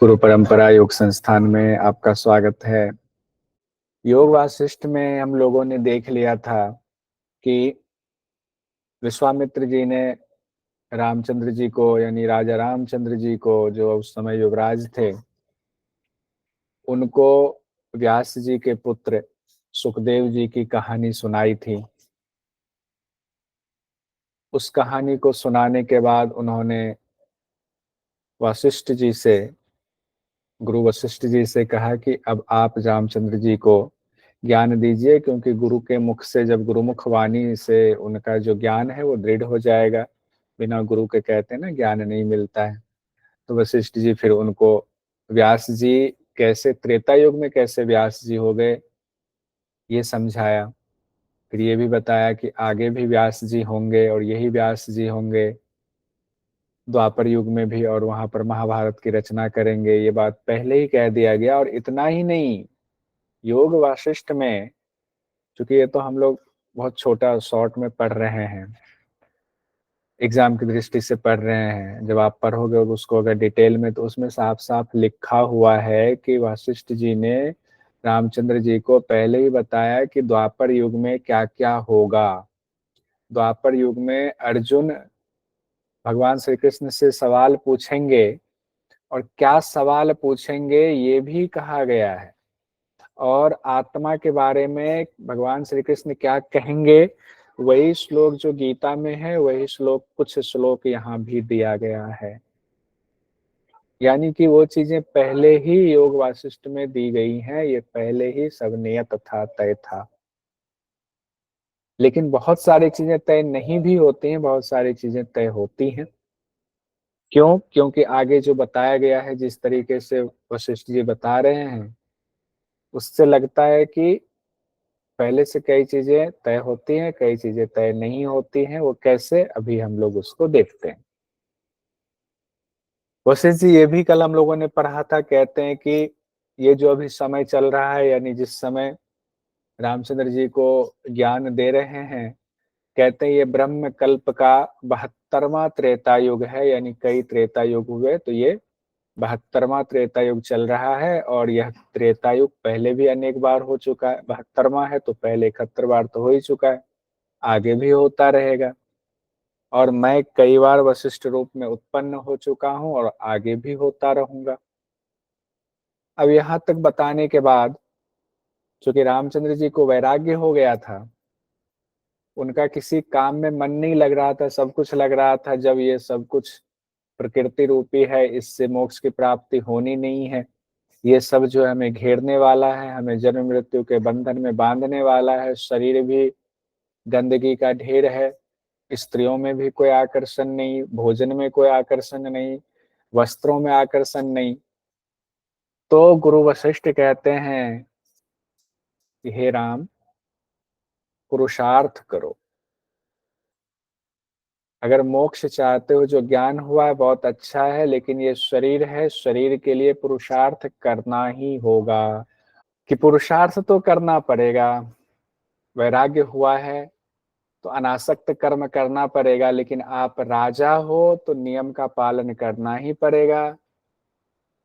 गुरु परंपरा योग संस्थान में आपका स्वागत है। योग वासिष्ठ में हम लोगों ने देख लिया था कि विश्वामित्र जी ने रामचंद्र जी को यानी राजा रामचंद्र जी को, जो उस समय युवराज थे, उनको व्यास जी के पुत्र सुखदेव जी की कहानी सुनाई थी। उस कहानी को सुनाने के बाद उन्होंने वशिष्ठ जी से गुरु वशिष्ठ जी से कहा कि अब आप रामचंद्र जी को ज्ञान दीजिए, क्योंकि गुरु के मुख से, जब गुरुमुख वाणी से उनका जो ज्ञान है वो दृढ़ हो जाएगा। बिना गुरु के, कहते हैं ना, ज्ञान नहीं मिलता है। तो वशिष्ठ जी फिर उनको व्यास जी कैसे त्रेता युग में कैसे व्यास जी हो गए ये समझाया। फिर ये भी बताया कि आगे भी व्यास जी होंगे और यही व्यास जी होंगे द्वापर युग में भी, और वहां पर महाभारत की रचना करेंगे। ये बात पहले ही कह दिया गया। और इतना ही नहीं, योग वासिष्ठ में, चूंकि ये तो हम लोग बहुत छोटा शॉर्ट में पढ़ रहे हैं, एग्जाम की दृष्टि से पढ़ रहे हैं, जब आप पढ़ोगे उसको अगर डिटेल में, तो उसमें साफ साफ लिखा हुआ है कि वशिष्ठ जी ने रामचंद्र जी को पहले ही बताया कि द्वापर युग में क्या क्या होगा। द्वापर युग में अर्जुन भगवान श्री कृष्ण से सवाल पूछेंगे, और क्या सवाल पूछेंगे ये भी कहा गया है। और आत्मा के बारे में भगवान श्री कृष्ण क्या कहेंगे, वही श्लोक जो गीता में है, वही श्लोक, कुछ श्लोक यहाँ भी दिया गया है। यानी कि वो चीजें पहले ही योग वासिष्ठ में दी गई हैं, ये पहले ही सब नियत था, तय था। लेकिन बहुत सारी चीजें तय नहीं भी होती हैं, बहुत सारी चीजें तय होती हैं। क्यों? क्योंकि आगे जो बताया गया है, जिस तरीके से वशिष्ठ जी बता रहे हैं, उससे लगता है कि पहले से कई चीजें तय होती हैं, कई चीजें तय नहीं होती हैं। वो कैसे, अभी हम लोग उसको देखते हैं। वशिष्ठ जी, ये भी कल हम लोगों ने पढ़ा था, कहते हैं कि ये जो अभी समय चल रहा है, यानी जिस समय रामचंद्र जी को ज्ञान दे रहे हैं, कहते हैं ये ब्रह्म कल्प का 72वां त्रेता युग है। यानी कई त्रेता युग हुए, तो ये 72वां त्रेता युग चल रहा है। और यह त्रेता युग पहले भी अनेक बार हो चुका है। 72वां है तो पहले 71 बार तो हो ही चुका है, आगे भी होता रहेगा। और मैं कई बार वशिष्ठ रूप में उत्पन्न हो चुका हूं और आगे भी होता रहूंगा। अब यहाँ तक बताने के बाद, चूंकि रामचंद्र जी को वैराग्य हो गया था, उनका किसी काम में मन नहीं लग रहा था, सब कुछ लग रहा था जब ये सब कुछ प्रकृति रूपी है, इससे मोक्ष की प्राप्ति होनी नहीं है, ये सब जो है हमें घेरने वाला है, हमें जन्म मृत्यु के बंधन में बांधने वाला है। शरीर भी गंदगी का ढेर है, स्त्रियों में भी कोई आकर्षण नहीं, भोजन में कोई आकर्षण नहीं, वस्त्रों में आकर्षण नहीं। तो गुरु वशिष्ठ कहते हैं कि हे राम, पुरुषार्थ करो। अगर मोक्ष चाहते हो, जो ज्ञान हुआ है बहुत अच्छा है, लेकिन ये शरीर है, शरीर के लिए पुरुषार्थ करना ही होगा। कि पुरुषार्थ तो करना पड़ेगा। वैराग्य हुआ है तो अनासक्त कर्म करना पड़ेगा, लेकिन आप राजा हो तो नियम का पालन करना ही पड़ेगा।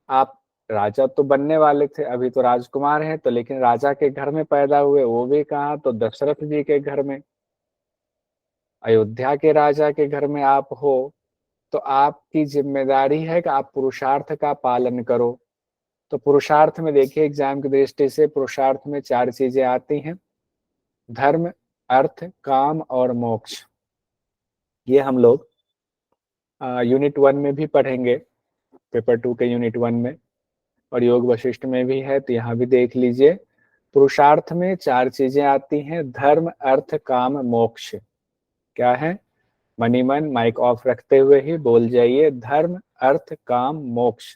आप राजा तो बनने वाले थे, अभी तो राजकुमार हैं, तो लेकिन राजा के घर में पैदा हुए, वो भी कहाँ, तो दशरथ जी के घर में, अयोध्या के राजा के घर में आप हो। तो आपकी जिम्मेदारी है कि आप पुरुषार्थ का पालन करो। तो पुरुषार्थ में देखिए, एग्जाम की दृष्टि से पुरुषार्थ में 4 चीजें आती हैं: धर्म, अर्थ, काम और मोक्ष। ये हम लोग यूनिट 1 में भी पढ़ेंगे, पेपर 2 के यूनिट 1 में, और योग वशिष्ठ में भी है, तो यहाँ भी देख लीजिए। पुरुषार्थ में 4 चीजें आती हैं: धर्म, अर्थ, काम, मोक्ष। क्या है? मनी मन माइक ऑफ रखते हुए ही बोल जाइए: धर्म, अर्थ, काम, मोक्ष।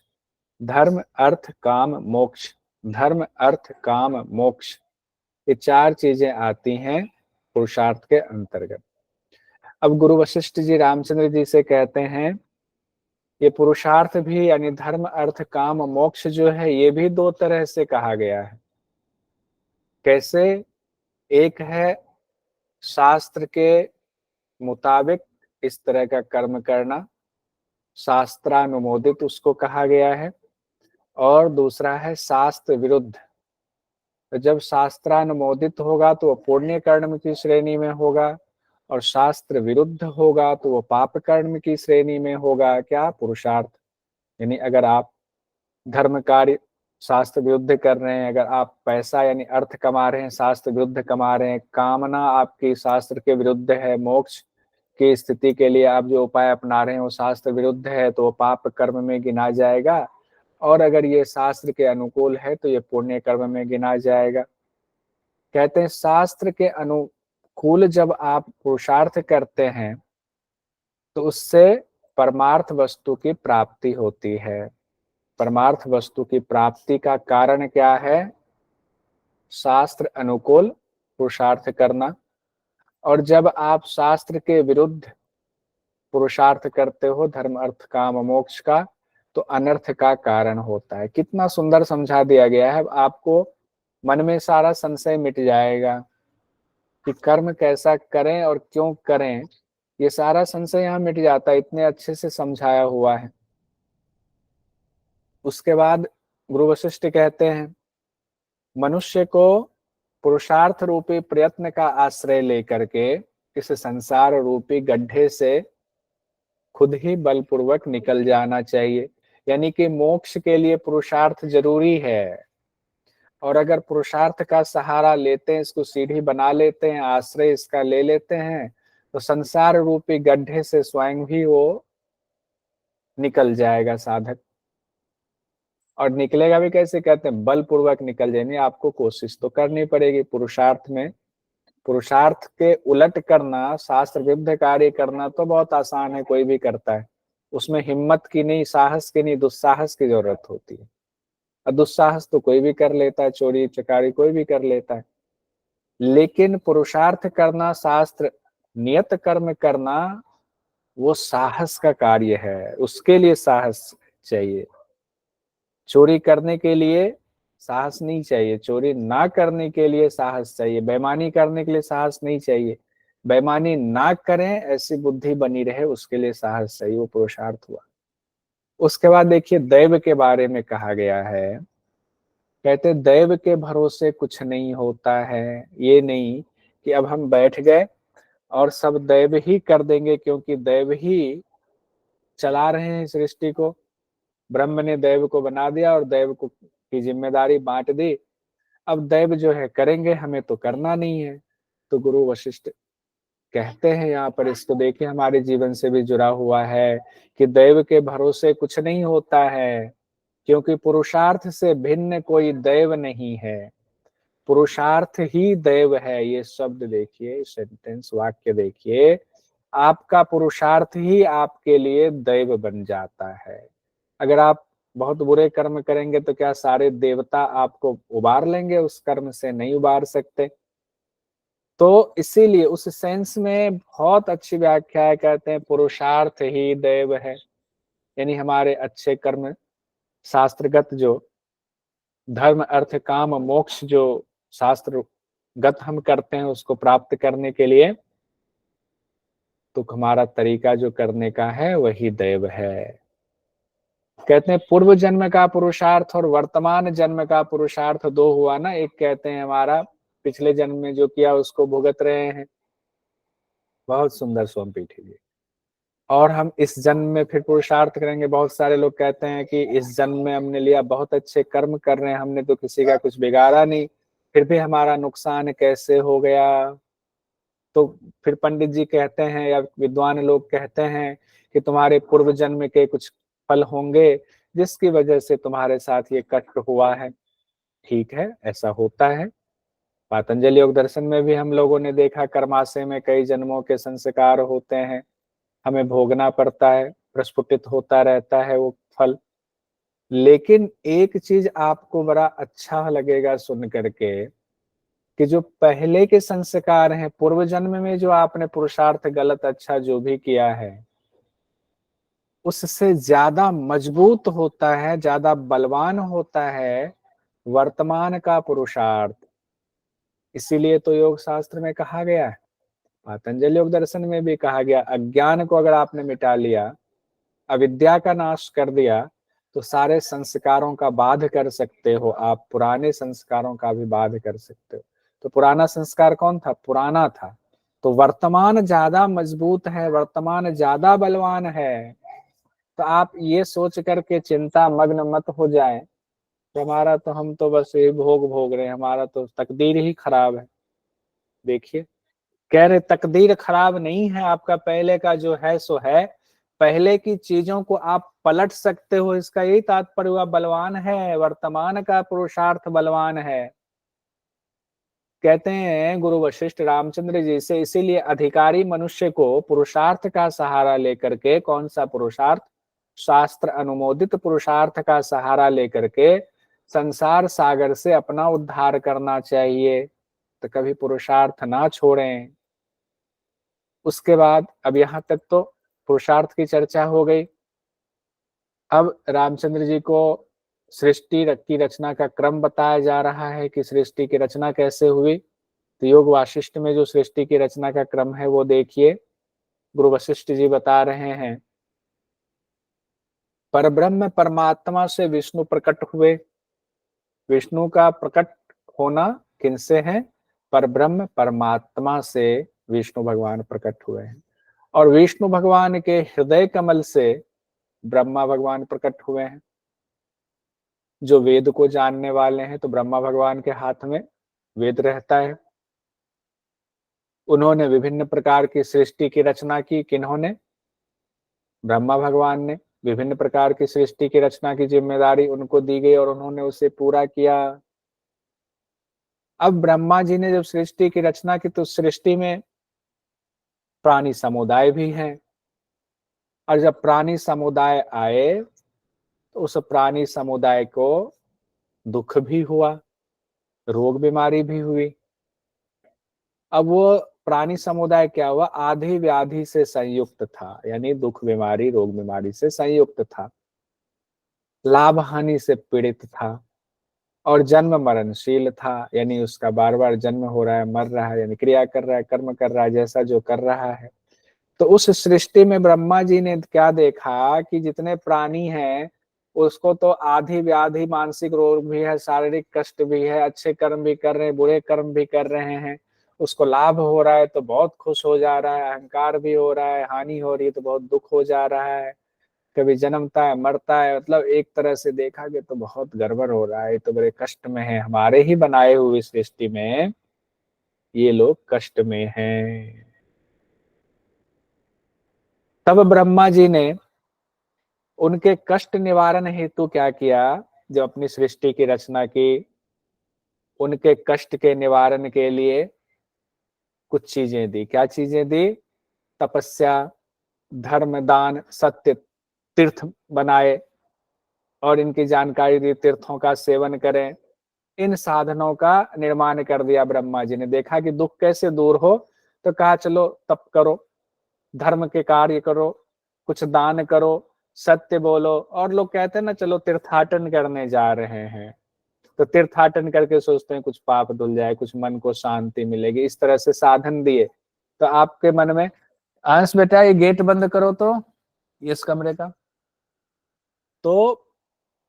धर्म, अर्थ, काम, मोक्ष। धर्म, अर्थ, काम, मोक्ष। ये 4 चीजें आती हैं पुरुषार्थ के अंतर्गत। अब गुरु वशिष्ठ जी रामचंद्र जी से कहते हैं, ये पुरुषार्थ भी, यानी धर्म, अर्थ, काम, मोक्ष जो है, ये भी 2 तरह से कहा गया है। कैसे? एक है शास्त्र के मुताबिक इस तरह का कर्म करना, शास्त्रानुमोदित उसको कहा गया है। और दूसरा है शास्त्र विरुद्ध। तो जब शास्त्रानुमोदित होगा तो वो पुण्य कर्म की श्रेणी में होगा, और शास्त्र विरुद्ध होगा तो वो पाप कर्म की श्रेणी में होगा। क्या? पुरुषार्थ। यानी अगर आप धर्म कार्य शास्त्र विरुद्ध कर रहे हैं, अगर आप पैसा यानी अर्थ कमा रहे हैं शास्त्र विरुद्ध कमा रहे हैं, कामना आपकी शास्त्र के विरुद्ध है, मोक्ष की स्थिति के लिए आप जो उपाय अपना रहे हैं वो शास्त्र विरुद्ध है, तो वो पाप कर्म में गिना जाएगा। और अगर ये शास्त्र के अनुकूल है तो ये पुण्य कर्म में गिना जाएगा। कहते हैं शास्त्र के अनुकूल जब आप पुरुषार्थ करते हैं तो उससे परमार्थ वस्तु की प्राप्ति होती है। परमार्थ वस्तु की प्राप्ति का कारण क्या है? शास्त्र अनुकूल पुरुषार्थ करना। और जब आप शास्त्र के विरुद्ध पुरुषार्थ करते हो धर्म अर्थ काम मोक्ष का, तो अनर्थ का कारण होता है। कितना सुंदर समझा दिया गया है। आपको मन में सारा संशय मिट जाएगा कि कर्म कैसा करें और क्यों करें। ये सारा संशय यहाँ मिट जाता है, इतने अच्छे से समझाया हुआ है। उसके बाद गुरु वशिष्ठ कहते हैं मनुष्य को पुरुषार्थ रूपी प्रयत्न का आश्रय लेकर के इस संसार रूपी गड्ढे से खुद ही बलपूर्वक निकल जाना चाहिए। यानी कि मोक्ष के लिए पुरुषार्थ जरूरी है। और अगर पुरुषार्थ का सहारा लेते हैं, इसको सीढ़ी बना लेते हैं, आश्रय इसका ले लेते हैं, तो संसार रूपी गड्ढे से स्वयं भी वो निकल जाएगा साधक। और निकलेगा भी कैसे? कहते हैं बलपूर्वक निकल जाएंगे। आपको कोशिश तो करनी पड़ेगी पुरुषार्थ में। पुरुषार्थ के उलट करना, शास्त्र विरुद्ध कार्य करना तो बहुत आसान है, कोई भी करता है। उसमें हिम्मत की नहीं, साहस की नहीं, दुस्साहस की जरूरत होती है। और दुस्साहस तो कोई भी कर लेता है, चोरी चकारी कोई भी कर लेता है। लेकिन पुरुषार्थ करना, शास्त्र नियत कर्म करना, वो साहस का कार्य है। उसके लिए साहस चाहिए। चोरी करने के लिए साहस नहीं चाहिए, चोरी ना करने के लिए साहस चाहिए, बेईमानी करने के लिए साहस नहीं चाहिए। बेईमानी ना करें ऐसी बुद्धि बनी रहे, उसके लिए साहस चाहिए। वो पुरुषार्थ हुआ। उसके बाद देखिए दैव के बारे में कहा गया है। कहते दैव के भरोसे कुछ नहीं होता है। ये नहीं कि अब हम बैठ गए और सब दैव ही कर देंगे, क्योंकि दैव ही चला रहे हैं सृष्टि को। ब्रह्म ने दैव को बना दिया और दैव को की जिम्मेदारी बांट दी। अब दैव जो है करेंगे, हमें तो करना नहीं है। तो गुरु वशिष्ठ कहते हैं यहाँ पर, इसको देखिए हमारे जीवन से भी जुड़ा हुआ है कि दैव के भरोसे कुछ नहीं होता है, क्योंकि पुरुषार्थ से भिन्न कोई दैव नहीं है। पुरुषार्थ ही दैव है। ये शब्द देखिए, सेंटेंस वाक्य देखिए, आपका पुरुषार्थ ही आपके लिए दैव बन जाता है। अगर आप बहुत बुरे कर्म करेंगे तो क्या सारे देवता आपको उबार लेंगे? उस कर्म से नहीं उबार सकते। तो इसीलिए उस सेंस में बहुत अच्छी व्याख्या है। कहते हैं पुरुषार्थ ही दैव है। यानी हमारे अच्छे कर्म, शास्त्रगत जो धर्म अर्थ काम मोक्ष जो शास्त्र गत हम करते हैं, उसको प्राप्त करने के लिए तो हमारा तरीका जो करने का है वही दैव है। कहते हैं पूर्व जन्म का पुरुषार्थ और वर्तमान जन्म का पुरुषार्थ दो हुआ ना। एक कहते हैं हमारा पिछले जन्म में जो किया उसको भुगत रहे हैं। बहुत सुंदर सोमपीठी जी। और हम इस जन्म में फिर पुरुषार्थ करेंगे। बहुत सारे लोग कहते हैं कि इस जन्म में हमने लिया, बहुत अच्छे कर्म कर रहे हैं, हमने तो किसी का कुछ बिगाड़ा नहीं, फिर भी हमारा नुकसान कैसे हो गया। तो फिर पंडित जी कहते हैं या विद्वान लोग कहते हैं कि तुम्हारे पूर्व जन्म के कुछ फल होंगे जिसकी वजह से तुम्हारे साथ ये कष्ट हुआ है। ठीक है, ऐसा होता है। पातंजलि योग दर्शन में भी हम लोगों ने देखा कर्माशय में कई जन्मों के संस्कार होते हैं, हमें भोगना पड़ता है, प्रस्फुटित होता रहता है वो फल। लेकिन एक चीज आपको बड़ा अच्छा लगेगा सुन करके कि जो पहले के संस्कार हैं, पूर्व जन्म में जो आपने पुरुषार्थ गलत अच्छा जो भी किया है, उससे ज्यादा मजबूत होता है, ज्यादा बलवान होता है वर्तमान का पुरुषार्थ। इसीलिए तो योग शास्त्र में कहा गया है, पतंजलि योग दर्शन में भी कहा गया, अज्ञान को अगर आपने मिटा लिया, अविद्या का नाश कर दिया, तो सारे संस्कारों का बाध कर सकते हो आप, पुराने संस्कारों का भी बाध कर सकते हो। तो पुराना संस्कार कौन था? पुराना था। तो वर्तमान ज्यादा मजबूत है, वर्तमान ज्यादा बलवान है। तो आप ये सोच करके चिंता मग्न मत हो जाए कि हमारा तो, हम तो बस ये भोग भोग रहे हैं, हमारा तो तकदीर ही खराब है। देखिए, कह रहे तकदीर खराब नहीं है आपका, पहले का जो है सो है। पहले की चीजों को आप पलट सकते हो, इसका यही तात्पर्य हुआ बलवान है, वर्तमान का पुरुषार्थ बलवान है। कहते हैं गुरु वशिष्ठ रामचंद्र जी से, इसीलिए अधिकारी मनुष्य को पुरुषार्थ का सहारा लेकर के, कौन सा पुरुषार्थ? शास्त्र अनुमोदित पुरुषार्थ का सहारा लेकर के संसार सागर से अपना उद्धार करना चाहिए। तो कभी पुरुषार्थ ना छोड़ें। उसके बाद अब यहाँ तक तो पुरुषार्थ की चर्चा हो गई। अब रामचंद्र जी को सृष्टि की रचना का क्रम बताया जा रहा है कि सृष्टि की रचना कैसे हुई। तो योग वाशिष्ठ में जो सृष्टि की रचना का क्रम है वो देखिए, गुरु वशिष्ठ जी बता रहे हैं, परब्रह्म परमात्मा से विष्णु प्रकट हुए। विष्णु का प्रकट होना किनसे है? परब्रह्म परमात्मा से विष्णु भगवान प्रकट हुए हैं। और विष्णु भगवान के हृदय कमल से ब्रह्मा भगवान प्रकट हुए हैं। जो वेद को जानने वाले हैं, तो ब्रह्मा भगवान के हाथ में वेद रहता है। उन्होंने विभिन्न प्रकार की सृष्टि की रचना की। किन्होंने? ब्रह्मा भगवान ने। विभिन्न प्रकार की सृष्टि की रचना की जिम्मेदारी उनको दी गई और उन्होंने उसे पूरा किया। अब ब्रह्मा जी ने जब सृष्टि की रचना की, तो सृष्टि में प्राणी समुदाय भी हैं। और जब प्राणी समुदाय आए, तो उस प्राणी समुदाय को दुख भी हुआ, रोग बीमारी भी हुई। अब वो प्राणी समुदाय क्या हुआ? आधि व्याधि से संयुक्त था, यानी दुख बीमारी रोग बीमारी से संयुक्त था, लाभ हानि से पीड़ित था, और जन्म मरणशील था, यानी उसका बार बार जन्म हो रहा है, मर रहा है, यानी क्रिया कर रहा है, कर्म कर रहा है, जैसा जो कर रहा है। तो उस सृष्टि में ब्रह्मा जी ने क्या देखा कि जितने प्राणी हैं, उसको तो आधी व्याधि, मानसिक रोग भी है, शारीरिक कष्ट भी है, अच्छे कर्म भी कर रहे हैं, बुरे कर्म भी कर रहे हैं। उसको लाभ हो रहा है तो बहुत खुश हो जा रहा है, अहंकार भी हो रहा है, हानि हो रही है तो बहुत दुख हो जा रहा है, कभी जन्मता है मरता है। मतलब एक तरह से देखा गया तो बहुत गड़बड़ हो रहा है, तो बड़े कष्ट में है, हमारे ही बनाए हुए सृष्टि में ये लोग कष्ट में हैं। तब ब्रह्मा जी ने उनके कष्ट निवारण हेतु क्या किया? जब अपनी सृष्टि की रचना की, उनके कष्ट के निवारण के लिए कुछ चीजें दी। क्या चीजें दी? तपस्या, धर्म, दान, सत्य, तीर्थ बनाए और इनकी जानकारी दी, तीर्थों का सेवन करें। इन साधनों का निर्माण कर दिया ब्रह्मा जी ने। देखा कि दुख कैसे दूर हो, तो कहा चलो तप करो, धर्म के कार्य करो, कुछ दान करो, सत्य बोलो। और लोग कहते हैं ना, चलो तीर्थाटन करने जा रहे हैं, तो तीर्थाटन करके सोचते हैं कुछ पाप धुल जाए, कुछ मन को शांति मिलेगी, इस तरह से साधन दिए। तो आपके मन में, अंश बेटा ये गेट बंद करो तो, इस कमरे का। तो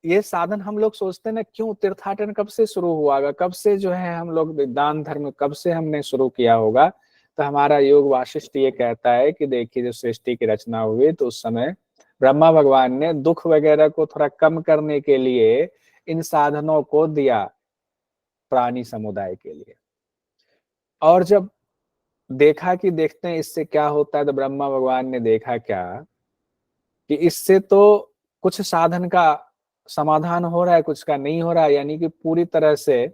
ये साधन हम लोग सोचते हैं ना, क्यों तीर्थाटन कब से शुरू हुआ होगा, कब से जो है हम लोग दान धर्म कब से हमने शुरू किया होगा? तो हमारा योग वाशिष्ठ ये कहता है कि देखिए, जब सृष्टि की रचना हुई तो उस समय ब्रह्मा भगवान ने दुख वगैरह को थोड़ा कम करने के लिए इन साधनों को दिया प्राणी समुदाय के लिए। और जब देखा कि देखते हैं इससे क्या होता है, तो ब्रह्मा भगवान ने देखा क्या कि इससे तो कुछ साधन का समाधान हो रहा है, कुछ का नहीं हो रहा है, यानी कि पूरी तरह से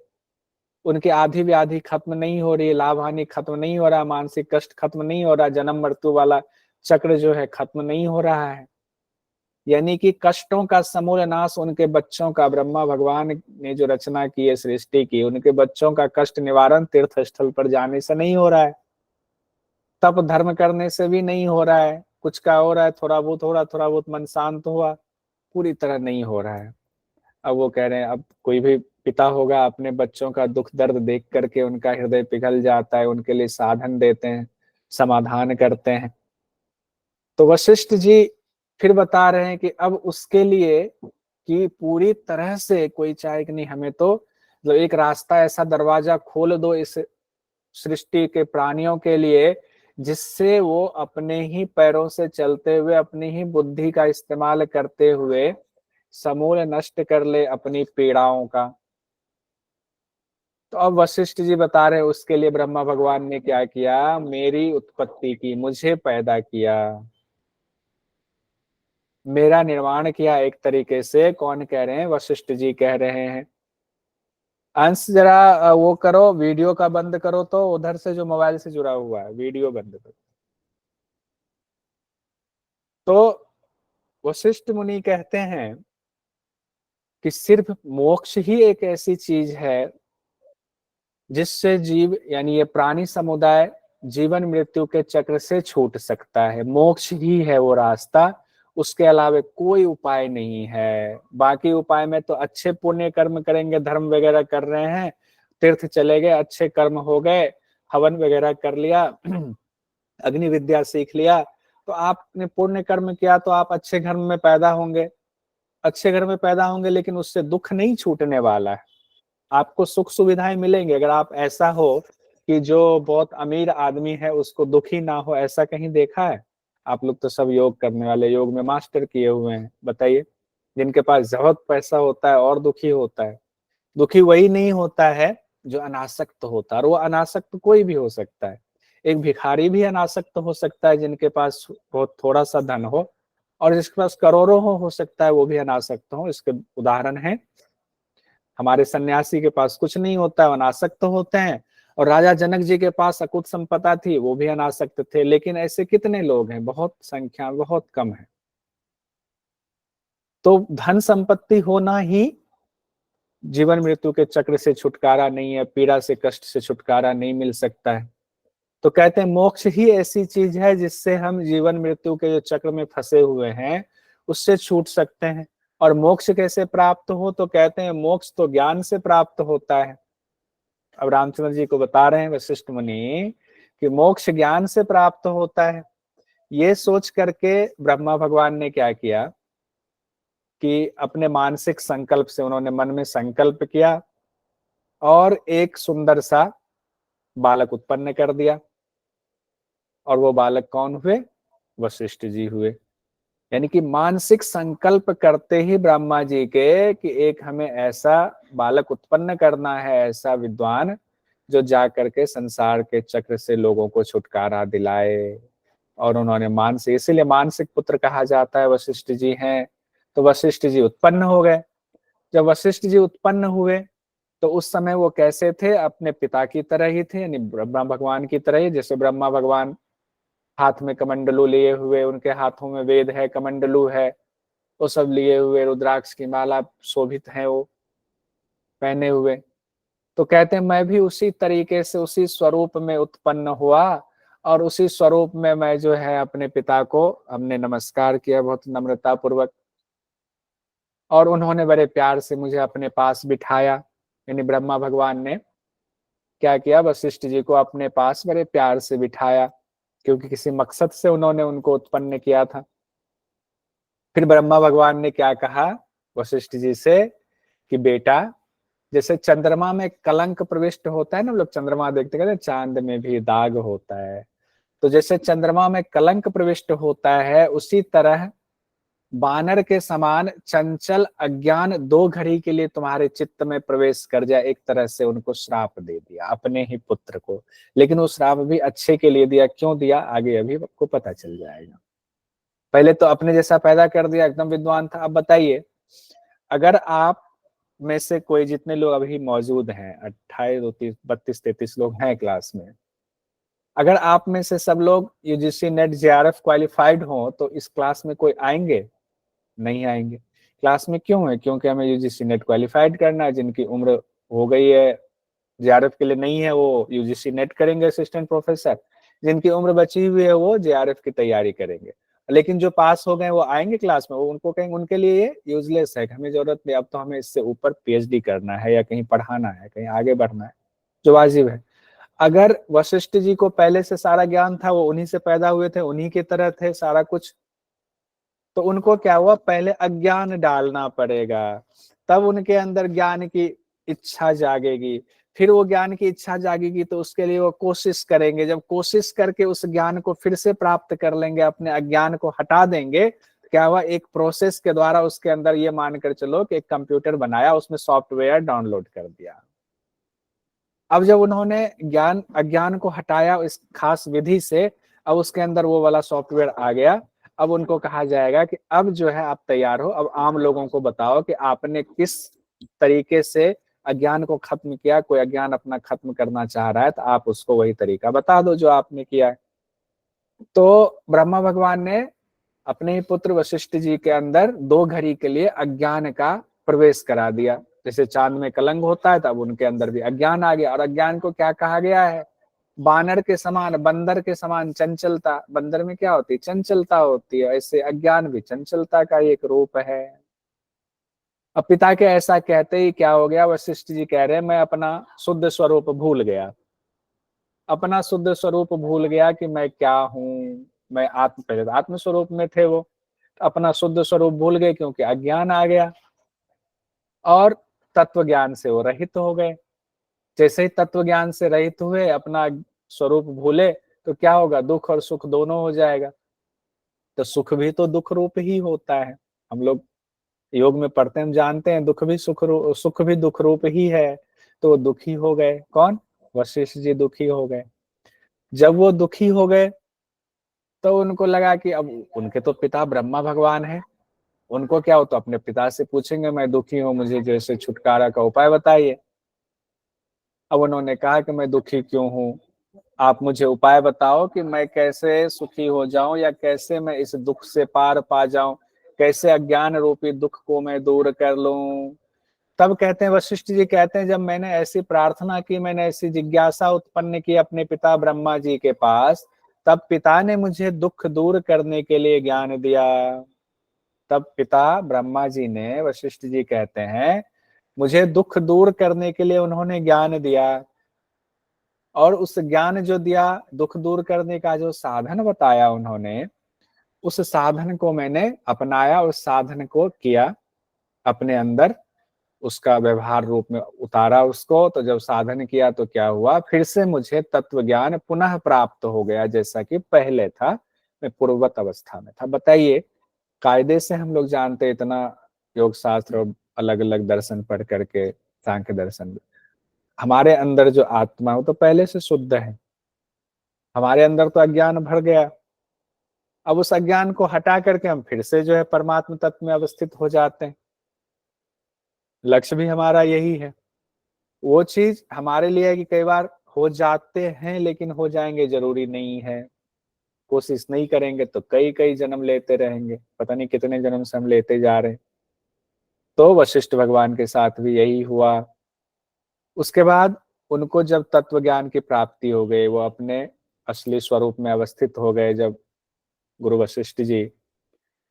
उनकी आधी व्याधि खत्म नहीं हो रही, लाभ हानि खत्म नहीं हो रहा, मानसिक कष्ट खत्म नहीं हो रहा, जन्म मृत्यु वाला चक्र जो है खत्म नहीं हो रहा है। यानी कि कष्टों का समूल नाश उनके बच्चों का, ब्रह्मा भगवान ने जो रचना की है, सृष्टि की, उनके बच्चों का कष्ट निवारण तीर्थ स्थल पर जाने से नहीं हो रहा है, तप धर्म करने से भी नहीं हो रहा है, कुछ का हो रहा है थोड़ा बहुत, थोड़ा बहुत मन शांत हुआ, पूरी तरह नहीं हो रहा है। अब वो कह रहे हैं, अब कोई भी पिता होगा, अपने बच्चों का दुख दर्द देख करके उनका हृदय पिघल जाता है, उनके लिए साधन देते हैं, समाधान करते हैं। तो वशिष्ठ जी फिर बता रहे हैं कि अब उसके लिए कि पूरी तरह से कोई चाहे कि नहीं, हमें तो मतलब एक रास्ता, ऐसा दरवाजा खोल दो इस सृष्टि के प्राणियों के लिए, जिससे वो अपने ही पैरों से चलते हुए, अपनी ही बुद्धि का इस्तेमाल करते हुए समूल नष्ट कर ले अपनी पीड़ाओं का। तो अब वशिष्ठ जी बता रहे हैं उसके लिए ब्रह्मा भगवान ने क्या किया, मेरी उत्पत्ति की, मुझे पैदा किया, मेरा निर्माण किया एक तरीके से। कौन कह रहे हैं? वशिष्ठ जी कह रहे हैं। अंश जरा वो करो, वीडियो का बंद करो, तो उधर से जो मोबाइल से जुड़ा हुआ है वीडियो बंद करो। तो वशिष्ठ मुनि कहते हैं कि सिर्फ मोक्ष ही एक ऐसी चीज है जिससे जीव, यानी ये प्राणी समुदाय, जीवन मृत्यु के चक्र से छूट सकता है। मोक्ष ही है वो रास्ता, उसके अलावा कोई उपाय नहीं है। बाकी उपाय में तो अच्छे पुण्य कर्म करेंगे, धर्म वगैरह कर रहे हैं, तीर्थ चले गए, अच्छे कर्म हो गए, हवन वगैरह कर लिया, अग्नि विद्या सीख लिया, तो आपने पुण्य कर्म किया तो आप अच्छे घर में पैदा होंगे, अच्छे घर में पैदा होंगे, लेकिन उससे दुख नहीं छूटने वाला है। आपको सुख सुविधाएं मिलेंगे। अगर आप ऐसा हो कि जो बहुत अमीर आदमी है उसको दुखी ना हो, ऐसा कहीं देखा है? आप लोग तो सब योग करने वाले, योग में मास्टर किए हुए हैं, बताइए। जिनके पास बहुत पैसा होता है और दुखी होता है। दुखी वही नहीं होता है जो अनासक्त होता है, और वो अनासक्त कोई भी हो सकता है। एक भिखारी भी अनासक्त हो सकता है जिनके पास बहुत थोड़ा सा धन हो, और जिसके पास करोड़ों हो सकता है वो भी अनासक्त हो। इसके उदाहरण है, हमारे सन्यासी के पास कुछ नहीं होता है, अनासक्त होते हैं। और राजा जनक जी के पास अकुत संपदा थी, वो भी अनासक्त थे। लेकिन ऐसे कितने लोग हैं? बहुत संख्या बहुत कम है। तो धन संपत्ति होना ही जीवन मृत्यु के चक्र से छुटकारा नहीं है, पीड़ा से, कष्ट से छुटकारा नहीं मिल सकता है। तो कहते हैं मोक्ष ही ऐसी चीज है जिससे हम जीवन मृत्यु के जो चक्र में फंसे हुए हैं उससे छूट सकते हैं। और मोक्ष कैसे प्राप्त हो? तो कहते हैं मोक्ष तो ज्ञान से प्राप्त होता है। अब रामचंद्र जी को बता रहे हैं वशिष्ठ मुनि कि मोक्ष ज्ञान से प्राप्त होता है। ये सोच करके ब्रह्मा भगवान ने क्या किया कि अपने मानसिक संकल्प से उन्होंने मन में संकल्प किया और एक सुंदर सा बालक उत्पन्न कर दिया। और वो बालक कौन हुए? वशिष्ठ जी हुए। यानी कि मानसिक संकल्प करते ही ब्रह्मा जी के कि एक हमें ऐसा बालक उत्पन्न करना है, ऐसा विद्वान जो जा करके संसार के चक्र से लोगों को छुटकारा दिलाए। और उन्होंने मानसिक, इसीलिए मानसिक पुत्र कहा जाता है, वशिष्ठ जी हैं। तो वशिष्ठ जी उत्पन्न हो गए। जब वशिष्ठ जी उत्पन्न हुए तो उस समय वो कैसे थे? अपने पिता की तरह ही थे, यानी ब्रह्मा भगवान की तरह ही। जैसे ब्रह्मा भगवान हाथ में कमंडलू लिए हुए, उनके हाथों में वेद है, कमंडलू है, वो सब लिए हुए, रुद्राक्ष की माला शोभित है वो पहने हुए। तो कहते हैं मैं भी उसी तरीके से, उसी स्वरूप में उत्पन्न हुआ, और उसी स्वरूप में मैं जो है अपने पिता को हमने नमस्कार किया बहुत नम्रता पूर्वक। और उन्होंने बड़े प्यार से मुझे अपने पास बिठाया। यानी ब्रह्मा भगवान ने क्या किया? वशिष्ठ जी को अपने पास बड़े प्यार से बिठाया, क्योंकि किसी मकसद से उन्होंने उनको उत्पन्न किया था। फिर ब्रह्मा भगवान ने क्या कहा वशिष्ठ जी से कि बेटा, जैसे चंद्रमा में कलंक प्रविष्ट होता है ना, लोग चंद्रमा देखते कहते हैं चांद में भी दाग होता है। तो जैसे चंद्रमा में कलंक प्रविष्ट होता है, उसी तरह बानर के समान चंचल अज्ञान दो घड़ी के लिए तुम्हारे चित्त में प्रवेश कर जाए। एक तरह से उनको श्राप दे दिया अपने ही पुत्र को, लेकिन वो श्राप भी अच्छे के लिए दिया। क्यों दिया आगे अभी आपको पता चल जाएगा। पहले तो अपने जैसा पैदा कर दिया, एकदम विद्वान था। अब बताइए, अगर आप में से कोई, जितने लोग अभी मौजूद हैं, 28 32 33 लोग हैं क्लास में, अगर आप में से सब लोग यूजीसी नेट जेआरएफ क्वालिफाइड हो तो इस क्लास में कोई आएंगे? नहीं आएंगे। क्लास में क्यों है? क्योंकि हमें यूजीसी नेट क्वालिफाइड करना है। जिनकी उम्र हो गई है, जेआरएफ के लिए नहीं है, वो यूजीसी नेट करेंगे असिस्टेंट प्रोफेसर। जिनकी उम्र बची हुई है वो जेआरएफ की तैयारी करेंगे। लेकिन जो पास हो गए वो आएंगे क्लास में, वो उनको कहेंगे उनके लिए ये यूजलेस है, हमें जरूरत नहीं, अब तो हमें इससे ऊपर पीएचडी करना है या कहीं पढ़ाना है, कहीं आगे बढ़ना है, जो वाजिब है। अगर वशिष्ठ जी को पहले से सारा ज्ञान था, वो उन्हीं से पैदा हुए थे, उन्हीं की तरह थे, सारा कुछ तो उनको क्या हुआ, पहले अज्ञान डालना पड़ेगा, तब उनके अंदर ज्ञान की इच्छा जागेगी। फिर वो ज्ञान की इच्छा जागेगी तो उसके लिए वो कोशिश करेंगे, जब कोशिश करके उस ज्ञान को फिर से प्राप्त कर लेंगे, अपने अज्ञान को हटा देंगे, क्या हुआ, एक प्रोसेस के द्वारा उसके अंदर ये मानकर चलो कि एक कंप्यूटर बनाया, उसमें सॉफ्टवेयर डाउनलोड कर दिया। अब जब उन्होंने ज्ञान अज्ञान को हटाया इस खास विधि से, अब उसके अंदर वो वाला सॉफ्टवेयर आ गया। अब उनको कहा जाएगा कि अब जो है आप तैयार हो, अब आम लोगों को बताओ कि आपने किस तरीके से अज्ञान को खत्म किया। कोई अज्ञान अपना खत्म करना चाह रहा है तो आप उसको वही तरीका बता दो जो आपने किया है। तो ब्रह्मा भगवान ने अपने ही पुत्र वशिष्ठ जी के अंदर 2 घड़ी के लिए अज्ञान का प्रवेश करा दिया। जैसे चांद में कलंक होता है, तब उनके अंदर भी अज्ञान आ गया। और अज्ञान को क्या कहा गया है, बानर के समान, बंदर के समान चंचलता। बंदर में क्या होती है, चंचलता होती है, ऐसे अज्ञान भी चंचलता का एक रूप है। अब पिता के ऐसा कहते ही क्या हो गया, वशिष्ठ जी कह रहे हैं मैं अपना शुद्ध स्वरूप भूल गया, अपना शुद्ध स्वरूप भूल गया कि मैं क्या हूँ। मैं आत्म, पहले तो आत्म स्वरूप में थे वो, अपना शुद्ध स्वरूप भूल गए क्योंकि अज्ञान आ गया, और तत्व ज्ञान से वो रहित हो गए। जैसे ही तत्व ज्ञान से रहित हुए, अपना स्वरूप भूले, तो क्या होगा, दुख और सुख दोनों हो जाएगा। तो सुख भी तो दुख रूप ही होता है, हम लोग योग में पढ़ते हैं, हम जानते हैं दुख भी सुख भी दुख रूप ही है। तो वो दुखी हो गए, कौन, वशिष्ठ जी दुखी हो गए। जब वो दुखी हो गए तो उनको लगा कि अब उनके तो पिता ब्रह्मा भगवान है, उनको क्या हो, तो अपने पिता से पूछेंगे मैं दुखी हूँ, मुझे जैसे छुटकारा का उपाय बताइए। अब उन्होंने कहा कि मैं दुखी क्यों हूँ, आप मुझे उपाय बताओ कि मैं कैसे सुखी हो जाऊं, या कैसे मैं इस दुख से पार पा जाऊं, कैसे अज्ञान रूपी दुख को मैं दूर कर लूं। तब कहते हैं, वशिष्ठ जी कहते हैं, जब मैंने ऐसी प्रार्थना की, मैंने ऐसी जिज्ञासा उत्पन्न की अपने पिता ब्रह्मा जी के पास, तब पिता ने मुझे दुख दूर करने के लिए ज्ञान दिया। तब पिता ब्रह्मा जी ने, वशिष्ठ जी कहते हैं, मुझे दुख दूर करने के लिए उन्होंने ज्ञान दिया। और उस ज्ञान जो दिया, दुख दूर करने का जो साधन बताया उन्होंने, उस साधन को मैंने अपनाया, उस साधन को किया अपने अंदर, उसका व्यवहार रूप में उतारा उसको। तो जब साधन किया तो क्या हुआ, फिर से मुझे तत्व ज्ञान पुनः प्राप्त हो गया, जैसा कि पहले था, मैं पूर्ववत अवस्था में था। बताइए, कायदे से हम लोग जानते इतना योग शास्त्र और अलग अलग दर्शन पढ़ करके, सांख्य दर्शन, हमारे अंदर जो आत्मा है वो तो पहले से शुद्ध है, हमारे अंदर तो अज्ञान भर गया। अब उस अज्ञान को हटा करके हम फिर से जो है परमात्म तत्व में अवस्थित हो जाते हैं। लक्ष्य भी हमारा यही है। वो चीज हमारे लिए है कि कई बार हो जाते हैं, लेकिन हो जाएंगे जरूरी नहीं है। कोशिश नहीं करेंगे तो कई कई जन्म लेते रहेंगे, पता नहीं कितने जन्म से हम लेते जा रहे हैं। तो वशिष्ठ भगवान के साथ भी यही हुआ। उसके बाद उनको जब तत्व ज्ञान की प्राप्ति हो गई, वो अपने असली स्वरूप में अवस्थित हो गए जब, गुरु वशिष्ठ जी,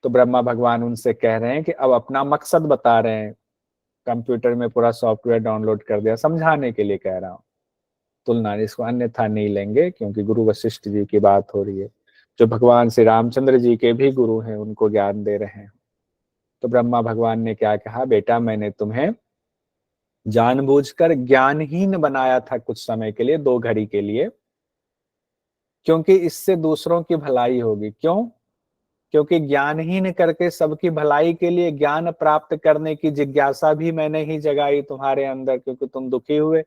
तो ब्रह्मा भगवान उनसे कह रहे हैं कि अब अपना मकसद बता रहे हैं। कंप्यूटर में पूरा सॉफ्टवेयर डाउनलोड कर दिया, समझाने के लिए कह रहा हूँ, तुलना, इसको अन्यथा नहीं लेंगे क्योंकि गुरु वशिष्ठ जी की बात हो रही है, जो भगवान श्री रामचंद्र जी के भी गुरु हैं, उनको ज्ञान दे रहे हैं। तो ब्रह्मा भगवान ने क्या कहा, बेटा मैंने तुम्हें जानबूझकर ज्ञानहीन बनाया था कुछ समय के लिए, 2 घड़ी के लिए, क्योंकि इससे दूसरों की भलाई होगी। क्यों, क्योंकि ज्ञानहीन करके सबकी भलाई के लिए ज्ञान प्राप्त करने की जिज्ञासा भी मैंने ही जगाई तुम्हारे अंदर, क्योंकि तुम दुखी हुए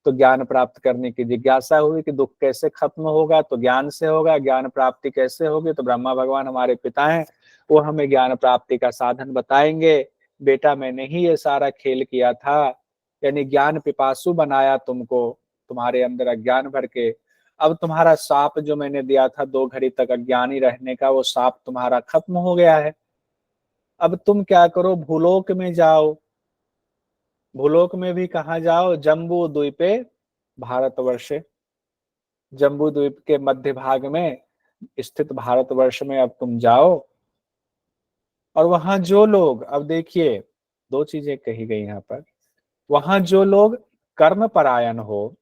तो ज्ञान प्राप्त करने की जिज्ञासा हुई कि दुख कैसे खत्म होगा, तो ज्ञान से होगा, ज्ञान प्राप्ति कैसे होगी, तो ब्रह्मा भगवान हमारे पिता हैं, वो हमें ज्ञान प्राप्ति का साधन बताएंगे। बेटा मैंने ही ये सारा खेल किया था, यानी ज्ञान पिपासु बनाया तुमको, तुम्हारे अंदर अज्ञान भर के। अब तुम्हारा साप जो मैंने दिया था 2 घड़ी तक अज्ञानी रहने का, वो साप तुम्हारा खत्म हो गया है। अब तुम क्या करो, भूलोक में जाओ। भूलोक में भी कहाँ जाओ, जम्बू द्वीपे भारतवर्ष, जम्बू द्वीप के मध्य भाग में स्थित भारतवर्ष में अब तुम जाओ। और वहां जो लोग, अब देखिए 2 चीजें कही गई यहाँ पर, वहां जो लोग कर्म परायण हो,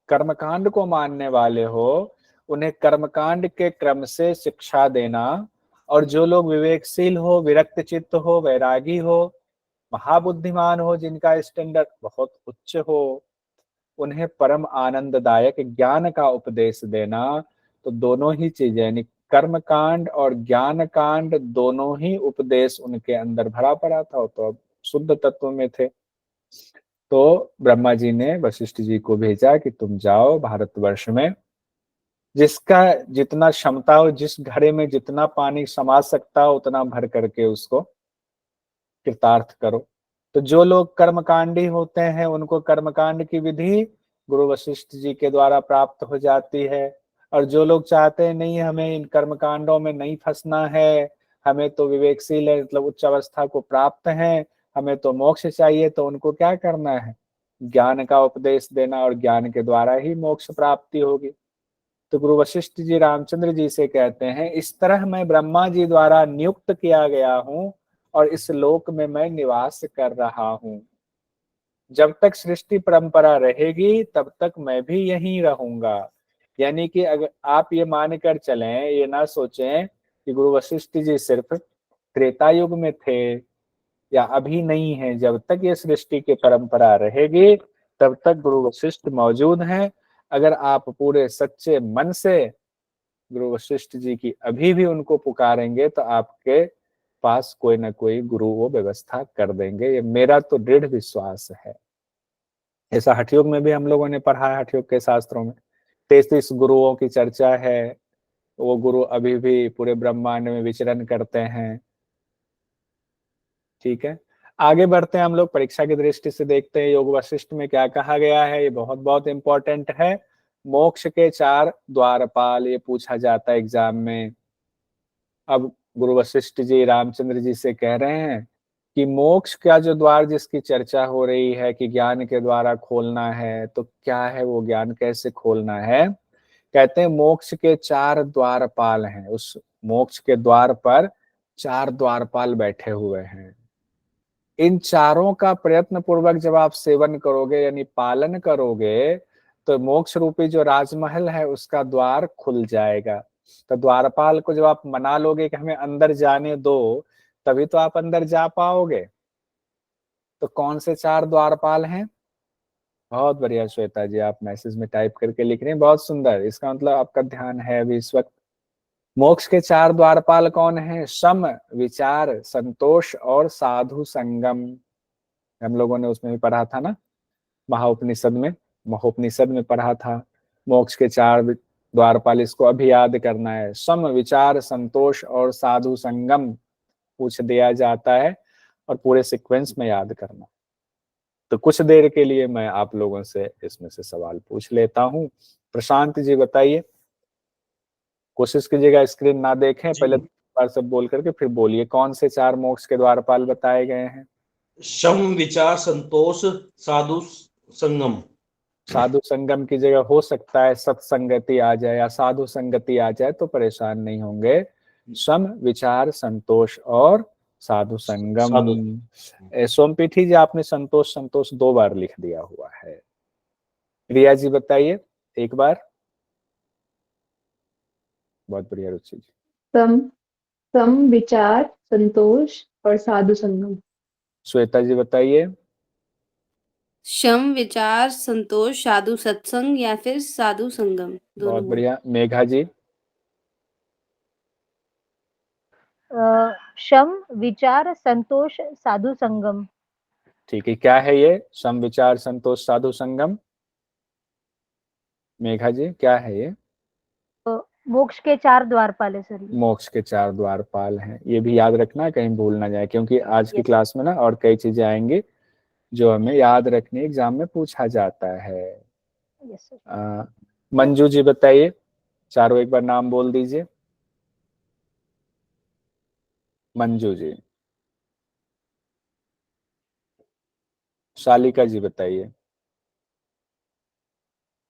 कर्मकांड को मानने वाले हो, उन्हें कर्मकांड के क्रम से शिक्षा देना, और जो लोग विवेकशील हो, विरक्त चित्त हो, वैरागी हो, महाबुद्धिमान हो, जिनका स्टैंडर्ड बहुत उच्च हो, उन्हें परम आनंददायक ज्ञान का उपदेश देना। तो दोनों ही चीजें यानी कर्म कांड और ज्ञान कांड दोनों ही उपदेश उनके अंदर भरा पड़ा था, तो अब शुद्ध तत्व में थे। तो ब्रह्मा जी ने वशिष्ठ जी को भेजा कि तुम जाओ भारतवर्ष में, जिसका जितना क्षमता हो, जिस घड़े में जितना पानी समा सकता हो उतना भर करके उसको कृतार्थ करो। तो जो लोग कर्मकांडी होते हैं उनको कर्मकांड की विधि गुरु वशिष्ठ जी के द्वारा प्राप्त हो जाती है, और जो लोग चाहते हैं नहीं हमें इन कर्मकांडों में नहीं फंसना है, हमें तो विवेकशील है मतलब उच्च अवस्था को प्राप्त है, हमें तो मोक्ष चाहिए, तो उनको क्या करना है, ज्ञान का उपदेश देना, और ज्ञान के द्वारा ही मोक्ष प्राप्ति होगी। तो गुरु वशिष्ठ जी रामचंद्र जी से कहते हैं, इस तरह मैं ब्रह्मा जी द्वारा नियुक्त किया गया हूं और इस लोक में मैं निवास कर रहा हूं। जब तक सृष्टि परंपरा रहेगी तब तक मैं भी यहीं रहूंगा। यानी कि अगर आप ये मानकर चलें, ये ना सोचें कि गुरु वशिष्ठ जी सिर्फ त्रेता युग में थे या अभी नहीं है, जब तक ये सृष्टि की परंपरा रहेगी तब तक गुरु वशिष्ठ मौजूद हैं। अगर आप पूरे सच्चे मन से गुरु वशिष्ठ जी की अभी भी उनको पुकारेंगे तो आपके पास कोई ना कोई गुरु वो व्यवस्था कर देंगे, ये मेरा तो दृढ़ विश्वास है। ऐसा हठयोग में भी हम लोगों ने पढ़ा है, हठयोग के शास्त्रों में 33 गुरुओं की चर्चा है। वो गुरु अभी भी पूरे ब्रह्मांड में विचरण करते हैं। ठीक है, आगे बढ़ते हैं हम लोग, परीक्षा की दृष्टि से देखते हैं योग वशिष्ठ में क्या कहा गया है। ये बहुत बहुत इंपॉर्टेंट है। मोक्ष के 4 द्वारपाल, ये पूछा जाता है एग्जाम में। अब गुरु वशिष्ठ जी रामचंद्र जी से कह रहे हैं कि मोक्ष का जो द्वार जिसकी चर्चा हो रही है कि ज्ञान के द्वारा खोलना है, तो क्या है वो ज्ञान, कैसे खोलना है। कहते हैं मोक्ष के 4 द्वारपाल हैं, उस मोक्ष के द्वार पर 4 द्वारपाल बैठे हुए हैं। इन चारों का प्रयत्न पूर्वक जब आप सेवन करोगे यानी पालन करोगे, तो मोक्ष रूपी जो राजमहल है उसका द्वार खुल जाएगा। तो द्वारपाल को जब आप मना लोगे कि हमें अंदर जाने दो, तभी तो आप अंदर जा पाओगे। तो कौन से 4 द्वारपाल हैं? बहुत बढ़िया श्वेता जी, आप मैसेज में टाइप करके लिख रहे हैं, बहुत सुंदर। इसका मतलब आपका ध्यान है अभी इस वक्त। मोक्ष के 4 द्वारपाल कौन है? सम, विचार, संतोष और साधु संगम। हम लोगों ने उसमें भी पढ़ा था ना, महाउपनिषद में, महोपनिषद में पढ़ा था। मोक्ष के 4 द्वारपाल, इसको अभी याद करना है। सम, विचार, संतोष और साधु संगम पूछ दिया जाता है, और पूरे सीक्वेंस में याद करना। तो कुछ देर के लिए मैं आप लोगों से इसमें से सवाल पूछ लेता हूं। प्रशांत जी बताइए, कोशिश कीजिएगा स्क्रीन ना देखें, पहले बार सब बोल करके फिर बोलिए, कौन से 4 मोक्ष के द्वारपाल बताए गए हैं? शम, विचार, संतोष, साधु संगम। साधु संगम की जगह हो सकता है सत्संगति आ जाए या साधु संगति आ जाए, तो परेशान नहीं होंगे। सम, विचार, संतोष और साधु संगम। सोमपीठी जी, आपने संतोष संतोष 2 बार लिख दिया हुआ है। रिया जी बताइए एक बार। बहुत बढ़िया रुचि जी। सम सम विचार, संतोष और साधु संगम। श्वेता जी बताइए। शम, विचार, संतोष, साधु सत्संग या फिर साधु संगम, बहुत दोनों। बढ़िया। मेघा जी। शम, विचार, संतोष, साधु संगम। ठीक है, क्या है ये सम, विचार, संतोष, साधु संगम? मेघा जी क्या है ये? मोक्ष के 4 द्वारपाल है सर। मोक्ष के 4 द्वारपाल हैं, ये भी याद रखना कहीं भूल ना जाए, क्योंकि आज की क्लास में ना और कई चीजें आएंगी जो हमें याद रखनी, एग्जाम में पूछा जाता है। Yes sir. मंजू जी बताइए, चारों एक बार नाम बोल दीजिए। मंजू जी। शालिका जी बताइए।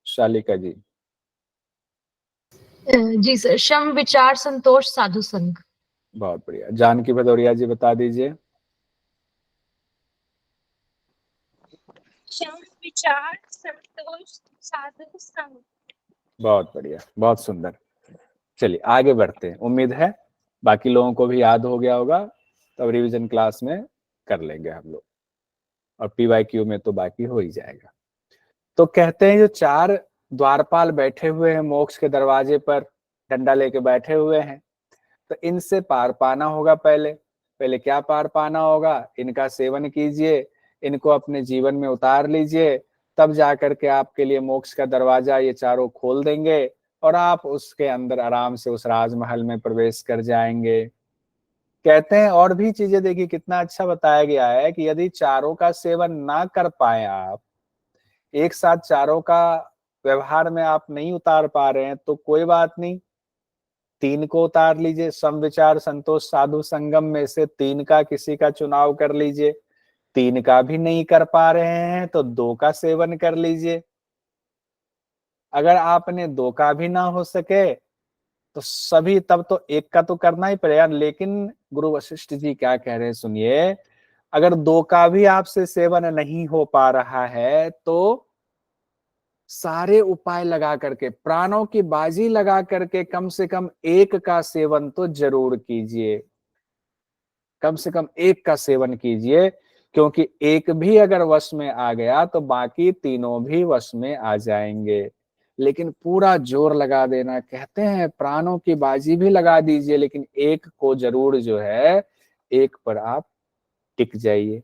शालिका जी। जी सर, शम, विचार, संतोष, साधु संग। बहुत बढ़िया। जानकी भदौरिया जी बता दीजिए। शम, विचार, संतोष, साधु संग। बहुत बढ़िया, बहुत सुंदर। चलिए आगे बढ़ते हैं। उम्मीद है बाकी लोगों को भी याद हो गया होगा, तब रिवीजन क्लास में कर लेंगे हम लोग, और PYQ में तो बाकी हो ही जाएगा। तो कहते हैं जो 4 द्वारपाल बैठे हुए हैं मोक्ष के दरवाजे पर, डंडा लेके बैठे हुए हैं, तो इनसे पार पाना होगा। पहले क्या पार पाना होगा? इनका सेवन कीजिए, इनको अपने जीवन में उतार लीजिए, तब जाकर के आपके लिए मोक्ष का दरवाजा ये चारों खोल देंगे और आप उसके अंदर आराम से उस राजमहल में प्रवेश कर जाएंगे। कहते हैं और भी चीजें, देखिए कितना अच्छा बताया गया है कि यदि चारों का सेवन ना कर पाए, आप एक साथ चारों का व्यवहार में आप नहीं उतार पा रहे हैं, तो कोई बात नहीं, 3 को उतार लीजिए। सम विचार संतोष साधु संगम में से 3 का किसी का चुनाव कर लीजिए। 3 का भी नहीं कर पा रहे हैं तो 2 का सेवन कर लीजिए। अगर आपने 2 का भी ना हो सके तो सभी, तब तो 1 का तो करना ही पड़ेगा। लेकिन गुरु वशिष्ठ जी क्या कह रहे हैं सुनिए, अगर 2 का भी आपसे सेवन नहीं हो पा रहा है तो सारे उपाय लगा करके, प्राणों की बाजी लगा करके कम से कम 1 का सेवन तो जरूर कीजिए। कम से कम 1 का सेवन कीजिए, क्योंकि 1 भी अगर वश में आ गया तो बाकी तीनों भी वश में आ जाएंगे। लेकिन पूरा जोर लगा देना, कहते हैं प्राणों की बाजी भी लगा दीजिए, लेकिन 1 को जरूर जो है 1 पर आप टिक जाइए।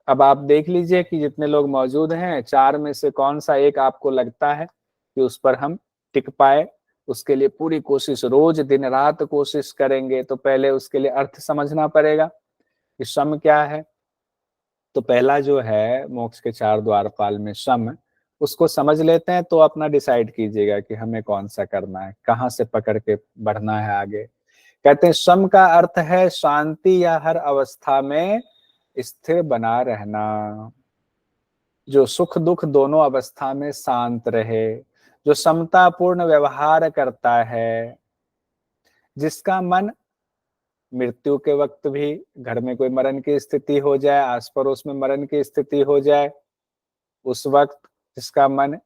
अब आप देख लीजिए कि जितने लोग मौजूद हैं, 4 में से कौन सा 1 आपको लगता है कि उस पर हम टिक पाए। उसके लिए पूरी कोशिश, रोज दिन रात कोशिश करेंगे। तो पहले उसके लिए अर्थ समझना पड़ेगा कि सम क्या है। तो पहला जो है मोक्ष के 4 द्वारपाल में सम, उसको समझ लेते हैं तो अपना डिसाइड कीजिएगा कि हमें कौन सा करना है, कहाँ से पकड़ के बढ़ना है आगे। कहते हैं सम का अर्थ है शांति या हर अवस्था में स्थिर बना रहना, जो सुख दुख दोनों अवस्था में शांत रहे, जो समतापूर्ण व्यवहार करता है, जिसका मन मृत्यु के वक्त भी, घर में कोई मरण की स्थिति हो जाए, आस पड़ोस में मरण की स्थिति हो जाए, उस वक्त जिसका मन,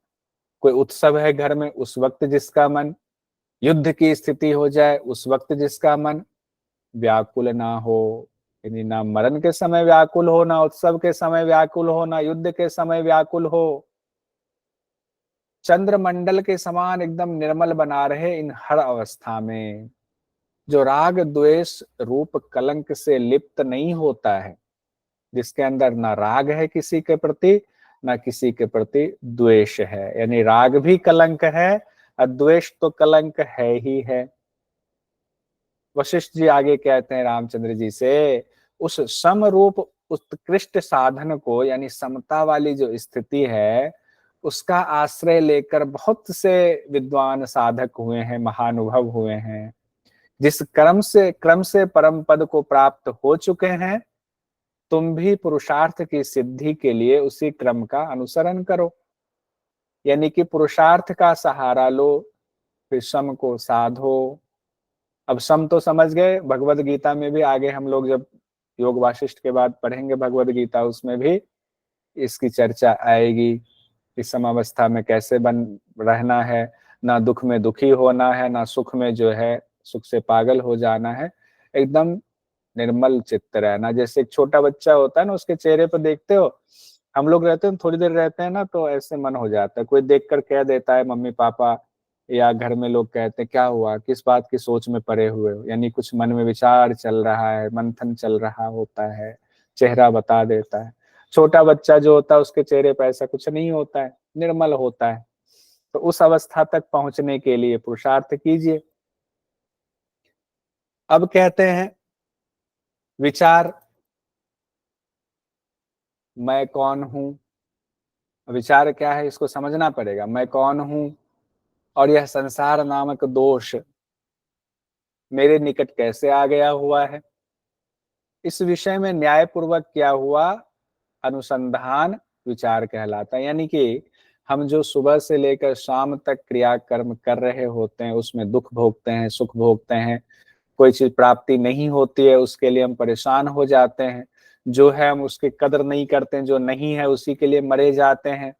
कोई उत्सव है घर में उस वक्त जिसका मन, युद्ध की स्थिति हो जाए उस वक्त जिसका मन व्याकुल ना हो। यानी ना मरण के समय व्याकुल हो, ना उत्सव के समय व्याकुल हो, ना युद्ध के समय व्याकुल हो। चंद्रमंडल के समान एकदम निर्मल बना रहे इन हर अवस्था में, जो राग द्वेष रूप कलंक से लिप्त नहीं होता है, जिसके अंदर ना राग है किसी के प्रति, ना किसी के प्रति द्वेष है। यानी राग भी कलंक है और द्वेष तो कलंक है ही है। वशिष्ठ जी आगे कहते हैं रामचंद्र जी से, उस समरूप उत्कृष्ट साधन को, यानी समता वाली जो स्थिति है, उसका आश्रय लेकर बहुत से विद्वान साधक हुए हैं, महानुभव हुए हैं। जिस क्रम से परम पद को प्राप्त हो चुके हैं, तुम भी पुरुषार्थ की सिद्धि के लिए उसी क्रम का अनुसरण करो। यानी कि पुरुषार्थ का सहारा लो, फिर सम को साधो। अब सम तो समझ गए, भगवद गीता में भी आगे हम लोग जब योग वाशिष्ठ के बाद पढ़ेंगे भगवद गीता, उसमें भी इसकी चर्चा आएगी कि समावस्था में कैसे बन रहना है, ना दुख में दुखी होना है, ना सुख में जो है सुख से पागल हो जाना है, एकदम निर्मल चित्त रहना। जैसे एक छोटा बच्चा होता है ना, उसके चेहरे पर देखते हो, हम लोग रहते हैं थोड़ी देर रहते हैं ना तो ऐसे मन हो जाता है, कोई देख कर कह देता है मम्मी पापा या घर में लोग कहते हैं क्या हुआ, किस बात की सोच में पड़े हुए हो, यानी कुछ मन में विचार चल रहा है, मंथन चल रहा होता है, चेहरा बता देता है। छोटा बच्चा जो होता है उसके चेहरे पर ऐसा कुछ नहीं होता है, निर्मल होता है। तो उस अवस्था तक पहुंचने के लिए पुरुषार्थ कीजिए। अब कहते हैं विचार, मैं कौन हूं। विचार क्या है इसको समझना पड़ेगा। मैं कौन हूं और यह संसार नामक दोष मेरे निकट कैसे आ गया हुआ है, इस विषय में न्यायपूर्वक क्या हुआ अनुसंधान विचार कहलाता है। यानी कि हम जो सुबह से लेकर शाम तक क्रियाकर्म कर रहे होते हैं, उसमें दुख भोगते हैं, सुख भोगते हैं, कोई चीज प्राप्ति नहीं होती है उसके लिए हम परेशान हो जाते हैं, जो है हम उसकी कदर नहीं करते हैं, जो नहीं है उसी के लिए मरे जाते हैं।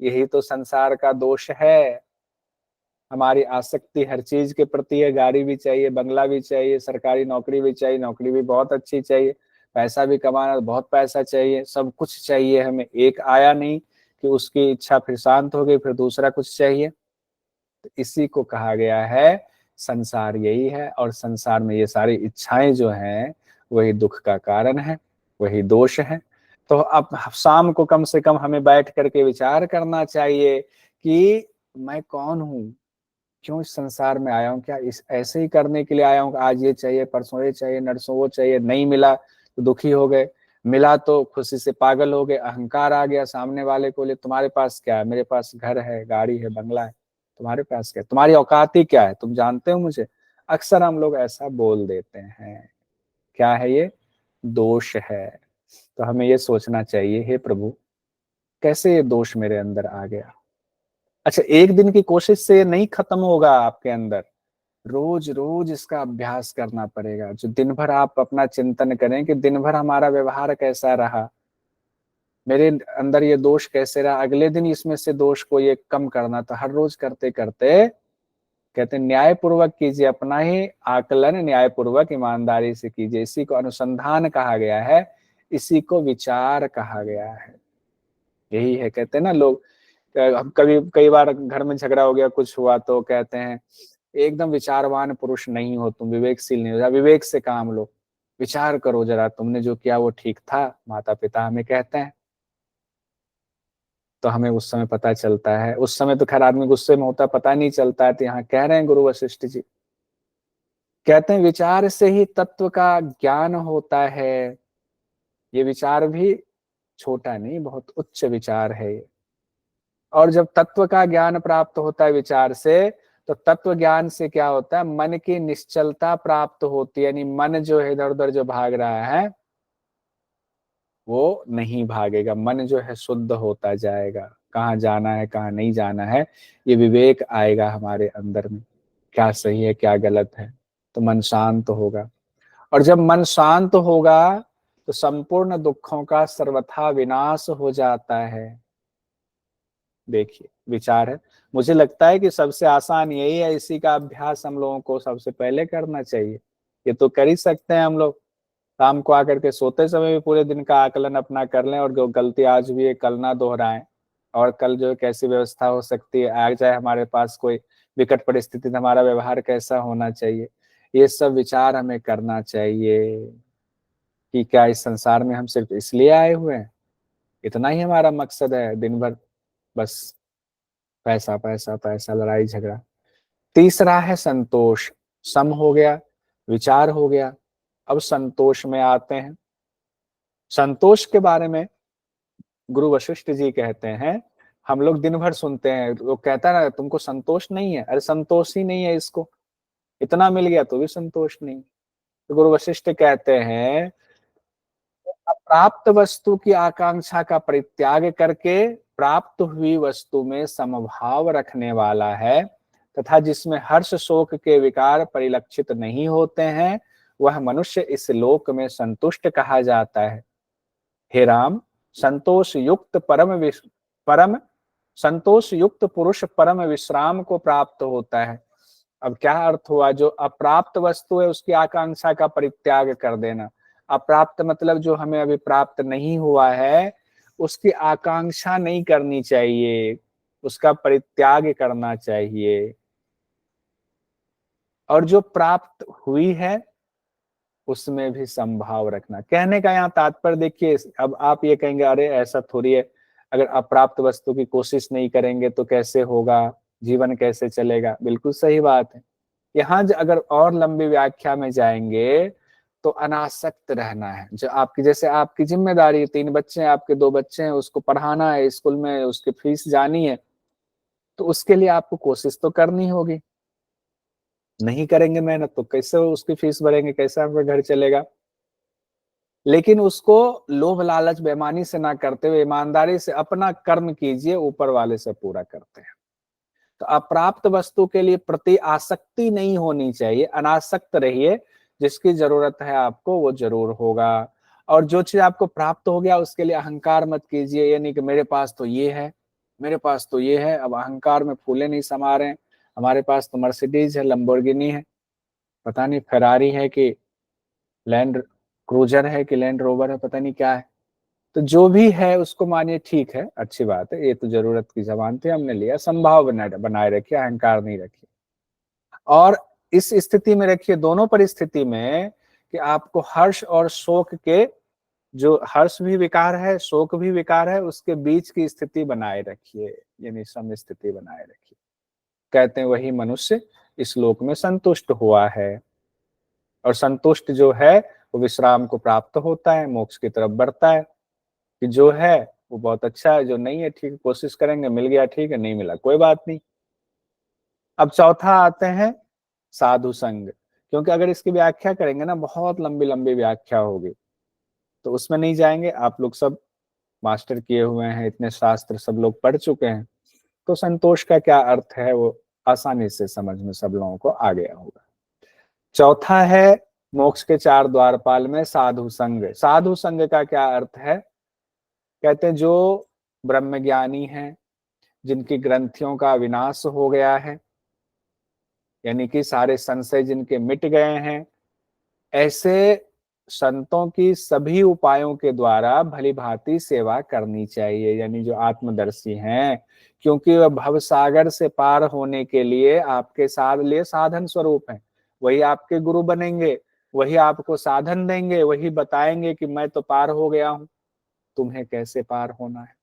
यही तो संसार का दोष है। हमारी आसक्ति हर चीज के प्रति है, गाड़ी भी चाहिए, बंगला भी चाहिए, सरकारी नौकरी भी चाहिए, नौकरी भी बहुत अच्छी चाहिए, पैसा भी कमाना, बहुत पैसा चाहिए, सब कुछ चाहिए हमें। एक आया नहीं कि उसकी इच्छा फिर शांत हो गई, फिर दूसरा कुछ चाहिए। तो इसी को कहा गया है संसार यही है, और संसार में ये सारी इच्छाएं जो हैं वही दुख का कारण है, वही दोष है। तो अब शाम को कम से कम हमें बैठ करके विचार करना चाहिए कि मैं कौन हूँ, क्यों इस संसार में आया हूँ, क्या इस ऐसे ही करने के लिए आया हूँ, आज ये चाहिए, परसों ये चाहिए, नरसों वो चाहिए, नहीं मिला तो दुखी हो गए, मिला तो खुशी से पागल हो गए, अहंकार आ गया सामने वाले को लिए, तुम्हारे पास क्या है, मेरे पास घर है, गाड़ी है, बंगला है, तुम्हारे पास क्या है, तुम्हारी औकात ही क्या है, तुम जानते हो मुझे। अक्सर हम लोग ऐसा बोल देते हैं। क्या है ये? दोष है। तो हमें ये सोचना चाहिए, हे प्रभु कैसे ये दोष मेरे अंदर आ गया। अच्छा, एक दिन की कोशिश से ये नहीं खत्म होगा आपके अंदर, रोज रोज इसका अभ्यास करना पड़ेगा। जो दिन भर आप अपना चिंतन करें कि दिन भर हमारा व्यवहार कैसा रहा, मेरे अंदर ये दोष कैसे रहा, अगले दिन इसमें से दोष को ये कम करना। तो हर रोज करते करते कहते हैं न्यायपूर्वक कीजिए, अपना ही आकलन न्यायपूर्वक ईमानदारी से कीजिए। इसी को अनुसंधान कहा गया है, इसी को विचार कहा गया है। यही है, कहते हैं ना लोग, हम कई बार घर में झगड़ा हो गया, कुछ हुआ तो कहते हैं एकदम विचारवान पुरुष नहीं हो तुम, विवेकशील नहीं हो, विवेक से काम लो, विचार करो जरा, तुमने जो किया वो ठीक था। माता पिता हमें कहते हैं, तो हमें उस समय पता चलता है। उस समय तो खैर आदमी गुस्से में होता, पता नहीं चलता है। तो यहाँ कह रहे हैं गुरु वशिष्ठ जी, कहते हैं विचार से ही तत्व का ज्ञान होता है। ये विचार भी छोटा नहीं, बहुत उच्च विचार है ये। और जब तत्व का ज्ञान प्राप्त होता है विचार से, तो तत्व ज्ञान से क्या होता है, मन की निश्चलता प्राप्त होती है। यानी मन जो है इधर उधर जो भाग रहा है वो नहीं भागेगा, मन जो है शुद्ध होता जाएगा। कहाँ जाना है कहाँ नहीं जाना है, ये विवेक आएगा हमारे अंदर में, क्या सही है क्या गलत है। तो मन शांत होगा, और जब मन शांत होगा तो संपूर्ण दुखों का सर्वथा विनाश हो जाता है। देखिए विचार है, मुझे लगता है कि सबसे आसान यही है, इसी का अभ्यास हम लोगों को सबसे पहले करना चाहिए। ये तो कर ही सकते हैं हम लोग, शाम को आकर के सोते समय भी पूरे दिन का आकलन अपना कर लें, और जो गलती आज भी है कल ना दोहराएं, और कल जो कैसी व्यवस्था हो सकती है, आ जाए हमारे पास कोई विकट परिस्थिति, तो हमारा व्यवहार कैसा होना चाहिए, ये सब विचार हमें करना चाहिए। कि क्या इस संसार में हम सिर्फ इसलिए आए हुए हैं, इतना ही हमारा मकसद है, दिन भर बस पैसा पैसा पैसा, लड़ाई झगड़ा। तीसरा है संतोष। सम हो गया, विचार हो गया, अब संतोष में आते हैं। संतोष के बारे में गुरु वशिष्ठ जी कहते हैं, हम लोग दिन भर सुनते हैं, लोग कहता है ना तुमको संतोष नहीं है, अरे संतोष ही नहीं है इसको, इतना मिल गया तो भी संतोष नहीं। तो गुरु वशिष्ठ कहते हैं अप्राप्त वस्तु की आकांक्षा का परित्याग करके प्राप्त हुई वस्तु में समभाव रखने वाला है, तथा जिसमें हर्ष शोक के विकार परिलक्षित नहीं होते हैं, वह मनुष्य इस लोक में संतुष्ट कहा जाता है। हे राम, संतोष युक्त परम संतोष युक्त पुरुष परम विश्राम को प्राप्त होता है। अब क्या अर्थ हुआ, जो अप्राप्त वस्तु है उसकी आकांक्षा का परित्याग कर देना। अप्राप्त मतलब जो हमें अभी प्राप्त नहीं हुआ है उसकी आकांक्षा नहीं करनी चाहिए, उसका परित्याग करना चाहिए। और जो प्राप्त हुई है उसमें भी संभाव रखना। कहने का यहाँ तात्पर्य देखिए, अब आप ये कहेंगे अरे ऐसा थोड़ी है, अगर अप्राप्त वस्तु की कोशिश नहीं करेंगे तो कैसे होगा, जीवन कैसे चलेगा। बिल्कुल सही बात है। यहाँ अगर और लंबी व्याख्या में जाएंगे तो अनासक्त रहना है। जो आपकी, जैसे आपकी जिम्मेदारी, 3 बच्चे हैं आपके, 2 बच्चे हैं, उसको पढ़ाना है, स्कूल में उसकी फीस जानी है, तो उसके लिए आपको कोशिश तो करनी होगी। नहीं करेंगे मेहनत तो कैसे उसकी फीस भरेंगे, कैसे आपका घर चलेगा। लेकिन उसको लोभ लालच बेईमानी से ना करते हुए ईमानदारी से अपना कर्म कीजिए, ऊपर वाले से पूरा करते हैं। तो अप्राप्त वस्तु के लिए प्रति आसक्ति नहीं होनी चाहिए, अनासक्त रहिए। जिसकी जरूरत है आपको वो जरूर होगा। और जो चीज आपको प्राप्त हो गया उसके लिए अहंकार मत कीजिए। ये नहीं कि मेरे पास तो ये है, मेरे पास तो ये है, अब अहंकार में फूले नहीं समा रहे हैं, हमारे पास तो मर्सिडीज है, लंबोर्गिनी है, पता नहीं फेरारी है कि लैंड क्रूजर है कि लैंड रोवर है, पता नहीं क्या है। तो जो भी है उसको मानिए ठीक है, अच्छी बात है, ये तो जरूरत की जबान थी, हमने लिया, संभाव बनाए रखिए, अहंकार नहीं रखिए। और इस स्थिति में रखिए, दोनों परिस्थिति में, कि आपको हर्ष और शोक के, जो हर्ष भी विकार है, शोक भी विकार है, उसके बीच की स्थिति बनाए रखिए, यानी सम स्थिति बनाए रखिए। कहते हैं वही मनुष्य इस लोक में संतुष्ट हुआ है, और संतुष्ट जो है वो विश्राम को प्राप्त होता है, मोक्ष की तरफ बढ़ता है। कि जो है वो बहुत अच्छा है, जो नहीं है ठीक, कोशिश करेंगे, मिल गया ठीक है, नहीं मिला कोई बात नहीं। अब चौथा आते हैं साधु संग, क्योंकि अगर इसकी व्याख्या करेंगे ना, बहुत लंबी लंबी व्याख्या होगी, तो उसमें नहीं जाएंगे। आप लोग सब मास्टर किए हुए हैं, इतने शास्त्र सब लोग पढ़ चुके हैं, तो संतोष का क्या अर्थ है वो आसानी से समझ में सब लोगों को आ गया होगा। चौथा है मोक्ष के 4 द्वारपाल में साधु संग। साधु संग का क्या अर्थ है? कहते हैं जो ब्रह्मज्ञानी हैं, जिनकी ग्रंथियों का विनाश हो गया है, यानी कि सारे संशय जिनके मिट गए हैं, ऐसे संतों की सभी उपायों के द्वारा भली भांति सेवा करनी चाहिए, यानी जो आत्मदर्शी हैं, क्योंकि वह भव सागर से पार होने के लिए आपके साथ लिए साधन स्वरूप हैं। वही आपके गुरु बनेंगे, वही आपको साधन देंगे, वही बताएंगे कि मैं तो पार हो गया हूं, तुम्हें कैसे पार होना है,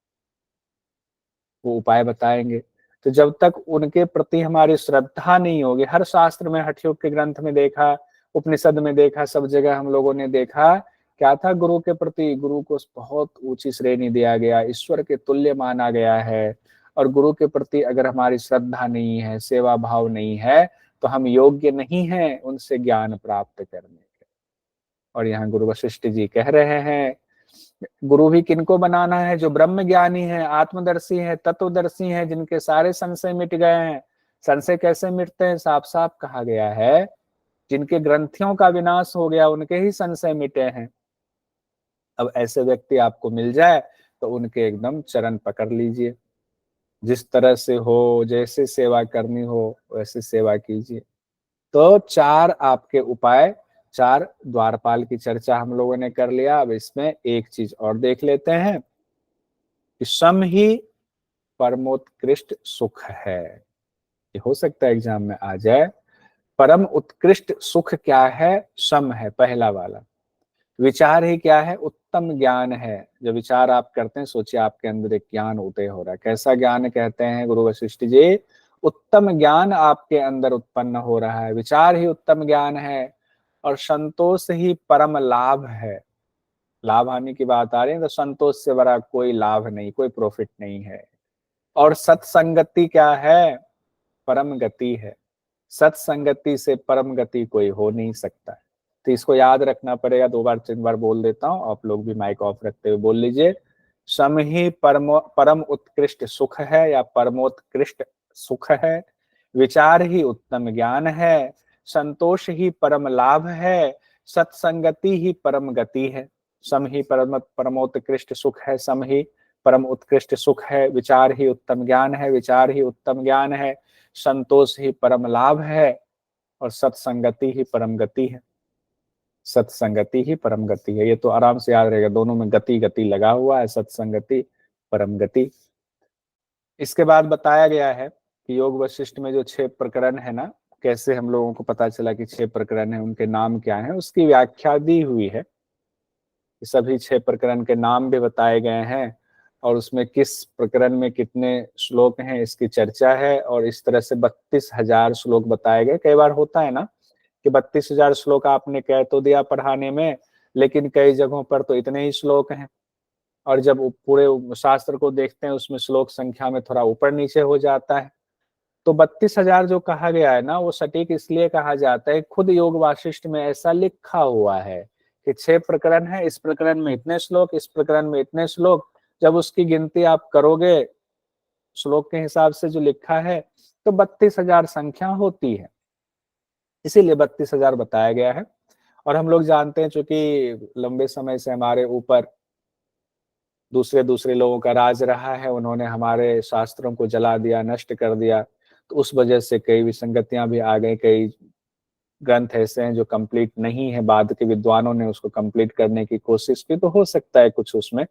वो उपाय बताएंगे। तो जब तक उनके प्रति हमारी श्रद्धा नहीं होगी, हर शास्त्र में, हठयोग के ग्रंथ में देखा, उपनिषद में देखा, सब जगह हम लोगों ने देखा, क्या था, गुरु के प्रति, गुरु को बहुत ऊंची श्रेणी दिया गया, ईश्वर के तुल्य माना गया है। और गुरु के प्रति अगर हमारी श्रद्धा नहीं है, सेवा भाव नहीं है, तो हम योग्य नहीं हैं उनसे ज्ञान प्राप्त करने के। और यहाँ गुरु वशिष्ठ जी कह रहे हैं, गुरु भी किनको बनाना है? जो ब्रह्म ज्ञानी है, आत्मदर्शी है, तत्वदर्शी है, जिनके सारे संशय मिट गए हैं। संशय कैसे मिटते हैं? साफ साफ कहा गया है, जिनके ग्रंथियों का विनाश हो गया, उनके ही संशय मिटे हैं। अब ऐसे व्यक्ति आपको मिल जाए तो उनके एकदम चरण पकड़ लीजिए, जिस तरह से हो, जैसे सेवा करनी हो वैसे सेवा कीजिए। तो 4 आपके उपाय, 4 द्वारपाल की चर्चा हम लोगों ने कर लिया। अब इसमें एक चीज और देख लेते हैं कि सम ही परमोत्कृष्ट सुख है। ये हो सकता है एग्जाम में आ जाए। परम उत्कृष्ट सुख क्या है? सम है, पहला वाला। विचार ही क्या है? उत्तम ज्ञान है। जो विचार आप करते हैं, सोचिए आपके अंदर एक ज्ञान उदय हो रहा है। कैसा ज्ञान कहते हैं गुरु वशिष्ठ जी? उत्तम ज्ञान आपके अंदर उत्पन्न हो रहा है, विचार ही उत्तम ज्ञान है। और संतोष ही परम लाभ है। लाभ हानि की बात आ रही है तो संतोष से बड़ा कोई लाभ नहीं, कोई प्रॉफिट नहीं है। और सत्संगति क्या है? परम गति है। सत्संगति से परम गति कोई हो नहीं सकता। तो इसको याद रखना पड़ेगा। 2 बार 3 बार बोल देता हूं, आप लोग भी माइक ऑफ रखते हुए बोल लीजिए। सम ही परम उत्कृष्ट सुख है या परमोत्कृष्ट सुख है। विचार ही उत्तम ज्ञान है। संतोष ही परम लाभ है। सत्संगति ही परम गति है। सम ही परमोत्कृष्ट सुख है, सम ही परम उत्कृष्ट सुख है। विचार ही उत्तम ज्ञान है, विचार ही उत्तम ज्ञान है। संतोष ही परम लाभ है, और सत्संगति ही परम गति है। सत्संगति ही परम गति है। ये तो आराम से याद रहेगा, दोनों में गति गति लगा हुआ है, सत्संगति परम गति। इसके बाद बताया गया है कि योग वशिष्ठ में जो 6 प्रकरण है ना, कैसे हम लोगों को पता चला कि 6 प्रकरण है, उनके नाम क्या है, उसकी व्याख्या दी हुई है। सभी 6 प्रकरण के नाम भी बताए गए हैं, और उसमें किस प्रकरण में कितने श्लोक हैं इसकी चर्चा है। और इस तरह से 32,000 श्लोक बताए गए। कई बार होता है ना कि 32,000 श्लोक आपने कह तो दिया पढ़ाने में, लेकिन कई जगहों पर तो इतने ही श्लोक हैं, और जब पूरे शास्त्र को देखते हैं उसमें श्लोक संख्या में थोड़ा ऊपर नीचे हो जाता है। तो 32,000 जो कहा गया है ना, वो सटीक इसलिए कहा जाता है, खुद योग वाशिष्ठ में ऐसा लिखा हुआ है कि 6 प्रकरण है, इस प्रकरण में इतने श्लोक, इस प्रकरण में इतने श्लोक। जब उसकी गिनती आप करोगे श्लोक के हिसाब से जो लिखा है, तो 32,000 संख्या होती है, इसीलिए 32,000 बताया गया है। और हम लोग जानते हैं, चूंकि लंबे समय से हमारे ऊपर दूसरे लोगों का राज रहा है, उन्होंने हमारे शास्त्रों को जला दिया, नष्ट कर दिया, तो उस वजह से कई विसंगतियां भी आ गई। कई ग्रंथ ऐसे हैं जो कंप्लीट नहीं है, बाद के विद्वानों ने उसको कंप्लीट करने की कोशिश की, तो हो सकता है कुछ उसमें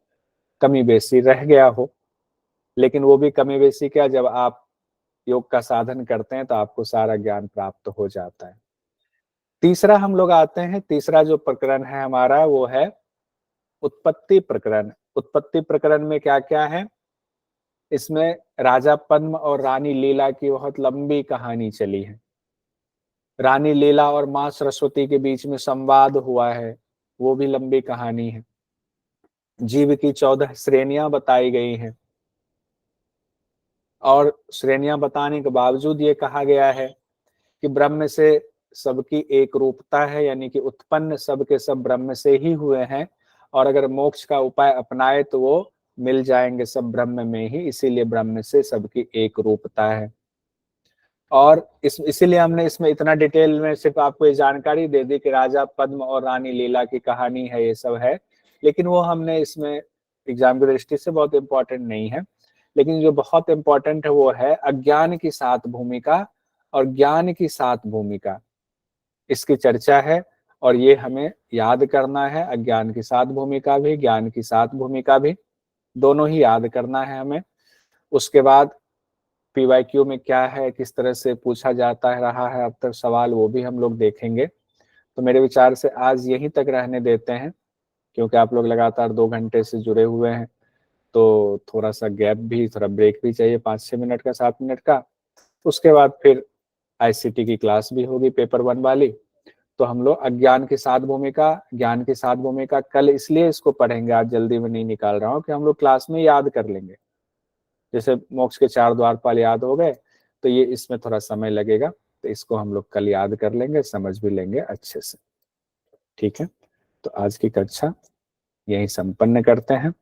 कमी बेसी रह गया हो। लेकिन वो भी कमी बेसी क्या, जब आप योग का साधन करते हैं तो आपको सारा ज्ञान प्राप्त हो जाता है। तीसरा हम लोग आते हैं, तीसरा जो प्रकरण है हमारा वो है उत्पत्ति प्रकरण। उत्पत्ति प्रकरण में क्या क्या है, इसमें राजा पद्म और रानी लीला की बहुत लंबी कहानी चली है। रानी लीला और मां सरस्वती के बीच में संवाद हुआ है, वो भी लंबी कहानी है। जीव की 14 श्रेणियां बताई गई हैं, और श्रेणियां बताने के बावजूद ये कहा गया है कि ब्रह्म से सबकी एक रूपता है, यानी कि उत्पन्न सब के सब ब्रह्म से ही हुए हैं, और अगर मोक्ष का उपाय अपनाए तो वो मिल जाएंगे सब ब्रह्म में ही, इसीलिए ब्रह्म से सबकी एक रूपता है। और इसीलिए हमने इसमें इतना डिटेल में सिर्फ आपको ये जानकारी दे दी कि राजा पद्म और रानी लीला की कहानी है, ये सब है, लेकिन वो हमने इसमें एग्जाम की दृष्टि से बहुत इंपॉर्टेंट नहीं है। लेकिन जो बहुत इंपॉर्टेंट है वो है अज्ञान की 7 भूमिका और ज्ञान की 7 भूमिका, इसकी चर्चा है, और ये हमें याद करना है। अज्ञान की 7 भूमिका भी, ज्ञान की 7 भूमिका भी, दोनों ही याद करना है हमें। उसके बाद PYQ में क्या है, किस तरह से पूछा जाता है रहा है अब तक सवाल, वो भी हम लोग देखेंगे। तो मेरे विचार से आज यहीं तक रहने देते हैं, क्योंकि आप लोग लगातार 2 घंटे से जुड़े हुए हैं, तो थोड़ा सा गैप भी, थोड़ा ब्रेक भी चाहिए, 5-6 मिनट का, 7 मिनट का। उसके बाद फिर ICT की क्लास भी होगी, पेपर 1 वाली। तो हम लोग अज्ञान की 7 भूमिका, ज्ञान की 7 भूमिका कल इसलिए इसको पढ़ेंगे, आज जल्दी में नहीं निकाल रहा हूँ, कि हम लोग क्लास में याद कर लेंगे। जैसे मोक्ष के 4 द्वारपाल याद हो गए, तो ये इसमें थोड़ा समय लगेगा, तो इसको हम लोग कल याद कर लेंगे, समझ भी लेंगे अच्छे से। ठीक है, तो आज की कक्षा यहीं संपन्न करते हैं।